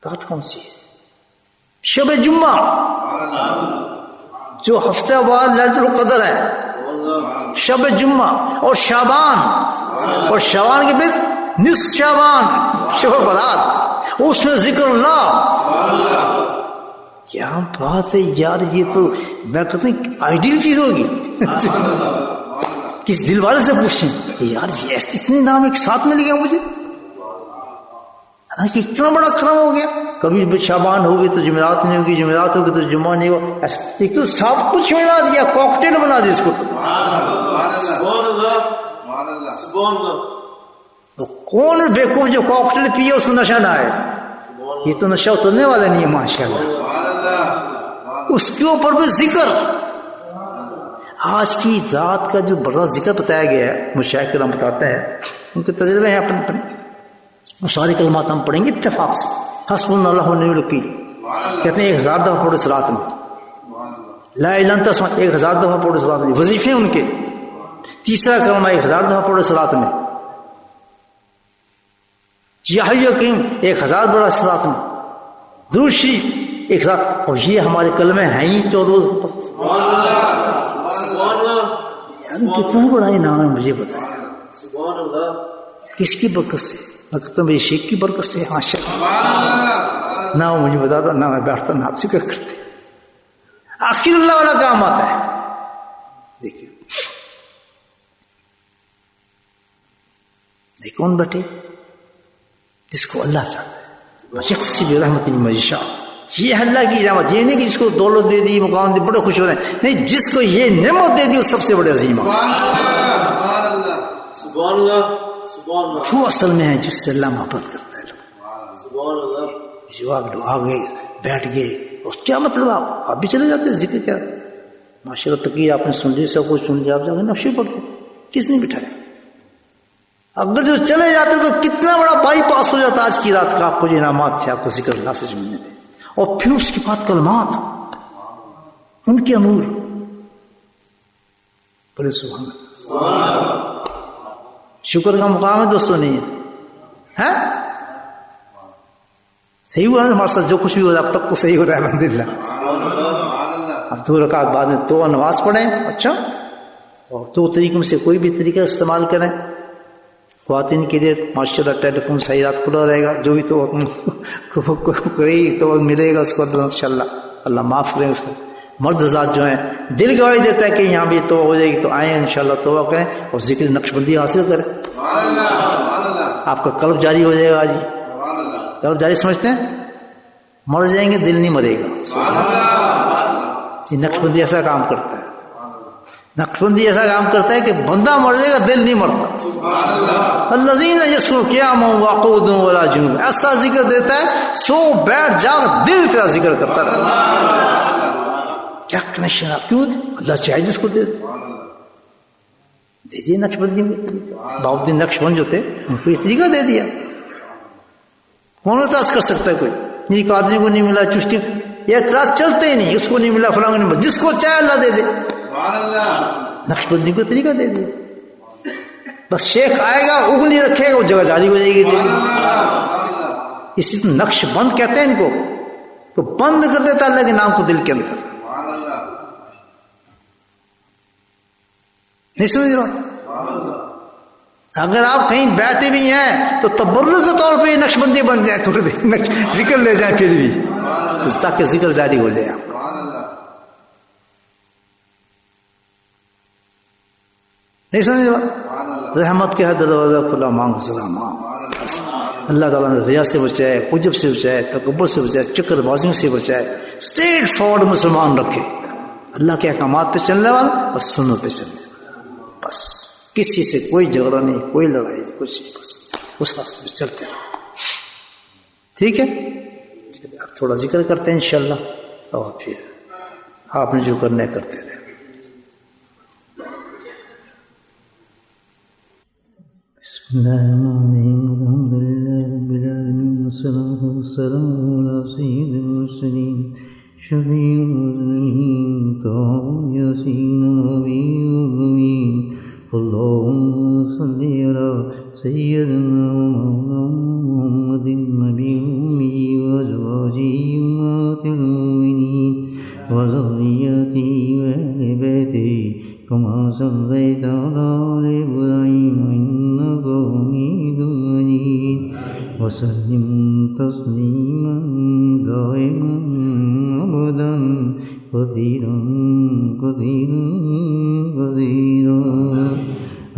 بات کون سی ہے؟ شب جمعہ جو ہفتہ بعد لیلۃ القدر ہے, شب جمعہ, اور شعبان, اور شعبان کے بعد نصف شعبان, شب برات, اس میں ذکر اللہ. کیا بات ہے یار, یہ تو میں کہتا ہوں آئیڈیل چیز ہوگی. کس دل والے سے پوچھیں یار یہ اتنے نام ایک ساتھ مل گیا مجھے, کہ اتنا بڑا کرم ہو گیا. کبھی شعبان ہوگی تو جمعرات نہیں ہوگی, جمعرات ہوگی تو جمعہ نہیں ہوگا. ایک تو سب کچھ ملا دیا, کاکٹیل بنا دیا اس کو. کون بیوقوف جو کاکٹیل پیے اس کو نشہ نہ آئے, یہ تو نشہ اترنے والا نہیں ہے ماشاءاللہ. اس کے اوپر بھی ذکر. آج کی رات کا جو بڑا ذکر بتایا گیا ہے, مشائخ کرام بتاتے ہیں, ان کے تجربے ہیں اپنے, وہ سارے کلمات ہم پڑھیں گے اتفاق سے. حسبنا اللہ و نعم الوکیل کہتے ہیں 1000 دفعہ پڑھو اس رات میں. لا الہ الا انت 1000 دفعہ پڑھو اس رات میں. وظیفے ان کے. تیسرا کلمہ 1000 دفعہ پڑھو اس رات میں. یا حی قیوم 1000 بڑا اس رات میں. درود شریف 1000. اور یہ ہمارے کلمے ہیں ہی 14. کتنا بڑا انعام ہے مجھے بتایا, کس کی برکت سے؟ میں کہتا ہوں میری شیخ کی برکت سے. نہ وہ مجھے بتاتا, نہ میں بیٹھتا, نہ آپ ذکر کرتے. آخر اللہ والا کام آتا ہے. دیکھیے کون بیٹھے, جس کو اللہ چاہتا ہے. رحمت مجشا, یہ اللہ کی رحمت. یہ نہیں کہ جس کو دولت دے دی, مقام دے, بڑے خوش ہو رہے ہیں. نہیں, جس کو یہ نعمت دے دی وہ سب سے بڑے عظیم ہے. وہ اصل میں ہے جس سے اللہ محبت کرتا ہے. جو آپ آ گئے, بیٹھ گئے, اور کیا مطلب آپ بھی چلے جاتے ذکر کیا. ماشاء اللہ تقریر آپ نے سن لی, سب کچھ سن لیا, آپ جا کے نقشے پڑھتے. کس نے بٹھایا؟ اگر جو چلے جاتے تو کتنا بڑا بائی پاس ہو جاتا آج کی رات کا. آپ کو جو انعامات تھے آپ کو ذکر اللہ سے جو ملنے تھے, اور پھر اس کے بعد کلمات, ان کے نور. بڑے سبحان اللہ. شکر کا مقام ہے دوستوں, نہیں ہے؟ صحیح ہوا نا ہمارے ساتھ جو کچھ بھی ہو رہا ہے اب تک تو صحیح ہو رہا ہے الحمدللہ. اب 2 رکعت بعد میں تو نماز پڑھیں, اچھا, اور 2 طریقوں میں سے کوئی بھی طریقہ استعمال کریں. خواتین کے لیے ماشاءاللہ ٹیلی فون صحیح رات کھلا رہے گا, جو بھی تو کوئی تو ملے گا اس کو انشاءاللہ, اللہ معاف کریں اس کو. مرد ذات جو ہیں دل گواہی دیتا ہے کہ یہاں بھی توبہ ہو جائے گی, تو آئیں انشاءاللہ توبہ کریں اور ذکر نقشبندی حاصل کریں. آپ کا قلب جاری ہو جائے گا. آج قلب جاری سمجھتے ہیں, مر جائیں گے دل نہیں مرے گا. یہ نقشبندی ایسا کام کرتا ہے, نقشبندی ایسا کام کرتا ہے کہ بندہ مر جائے گا دل نہیں مرتا. الذین یذکرون قیاما وقعودا وعلی جنوب, ایسا ذکر دیتا ہے سو بیٹھ جاگ دل تیرا ذکر کرتا رہتا. کیا کنیکشن آپ, کیوں اللہ چاہے جس کو دے دیے نقشبندی میں. بہاؤالدین نقشبند جو تھے ان کو اس طریقہ دے دیا. کون اعتراض کر سکتا ہے؟ کوئی نہیں, قادری کو نہیں ملا, چشتی, یہ اعتراض چلتے ہی نہیں, اس کو نہیں ملا, فلاں کو نہیں ملا, جس کو چاہے اللہ دے دے. نقشبندی کو طریقہ دے دیا. بس شیخ آئے گا اگلی رکھے گا وہ جگہ جاری ہو جائے گی. اسی تو نقش بند کہتے ہیں ان کو, تو بند کر دیتا اللہ کے نام کو دل کے اندر. نہیں سمجھ رہا؟ اگر آپ کہیں بیٹھے بھی ہیں تو تبرک کے طور پہ نقش بندی بن جائے, تھوڑی دیر ذکر لے جائیں پھر بھی, تاکہ ذکر جاری ہو جائے آپ کا. نہیں سمجھ رہا؟ رحمت کے حد دروازہ کھلا, مانگ سلام. اللہ تعالیٰ نے ریا سے بچائے, عجب سے بچائے, تکبر سے بچائے, چکر بازیوں سے بچائے. اسٹریٹ فارورڈ مسلمان رکھے, اللہ کے احکامات پہ چلنے والا اور سنت پہ چلنے والا. بس کسی سے کوئی جھگڑا نہیں, کوئی لڑائی نہیں, کچھ نہیں, بس اس راستے پہ چلتے ہیں. ٹھیک ہے, اب تھوڑا ذکر کرتے ہیں انشاءاللہ, اور پھر آپ نے جو کرنا ہے کرتے رہے. بسم اللہ الرحمن الرحیم, الحمدللہ رب العالمین, والصلاة والسلام علی سید المرسلین, شفیع المذنبین, طه یاسین نبی الامین. اللهم صل على سيدنا محمد النبي الأمي وأزواجه أمهات المؤمنين وذريته وأهل بيته كما صليت على آل إبراهيم إنك حميد مجيد. وسلم تسليما دائما أبدا كثيرا كثيرا كثيرا.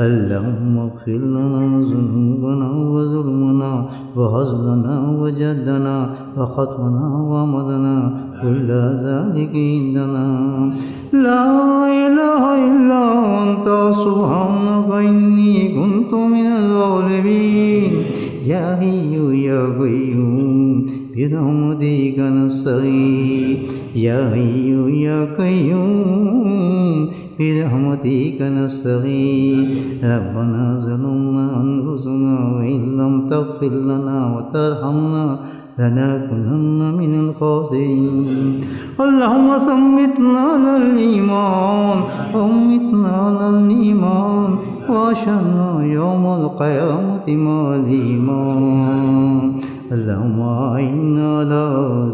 اللهم اغفر لنا ذنوبنا وظلمنا وهزلنا وجدنا وخطأنا وعمدنا كل ذلك عندنا. لا إله إلا أنت سبحانك إني كنت من الظالمين. يا حي يا قيوم برحمتك نستغيث. يا حي يا قيوم برحمتك نستغيث. ربنا ظلمنا أنفسنا وإن لم تغفر لنا وترحمنا لنكونن من الخاسرين. اللهم ثبتنا على الإيمان وأمتنا على الإيمان وأحشرنا يوم القيامة مع الإيمان. اللهم أعنا على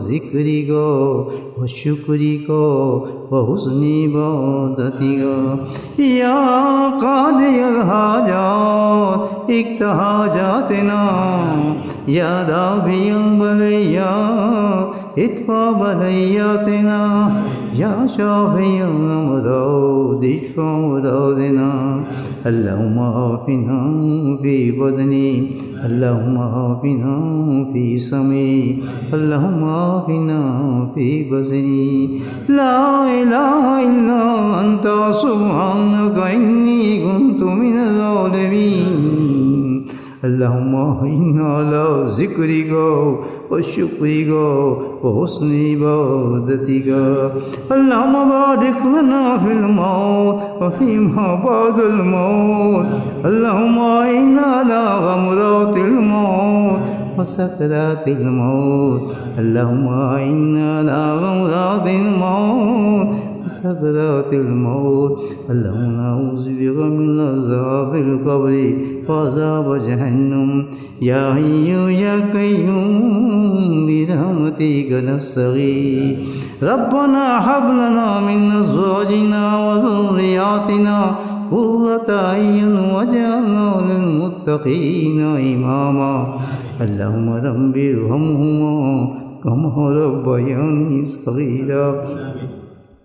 ذكرك وشكرك وحسن عبادتك. يا قاضي الحاجات اقض حاجاتنا. يا دافع البليات ادفع بلياتنا. يا شافي الأمراض اشف أمراضنا. اللهم عافنا في بدني, اللهم عافنا في سمعي, اللهم عافنا في بصري. لا إله إلا أنت سبحانك إني كنت من الظالمين. اللهم إنا على ذكرك وشكرك وحسن عبادتك اللهم بارك لنا في الموت وفيما بعد الموت اللهم إنا على غمرات الموت وسكرات الموت اللهم إنا على غمرات الموت وسكرات الموت اللهم نعوذ بك من عذاب القبر وعذاب جهنم يا حي يا قيوم برحمتك نستغيث ربنا هب لنا من أزواجنا وذرياتنا قرة أعين واجعلنا للمتقين إماما اللهم رب ارحمهما كما ربياني صغيرا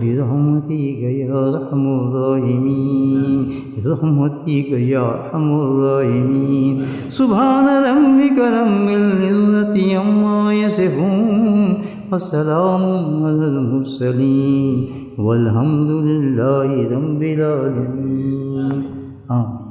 برحمتك يا أرحم الراحمين برحمتك يا أرحم الراحمين سبحان ربك رب العزة عما يصفون وسلام على المرسلين والحمد لله رب العالمين آمين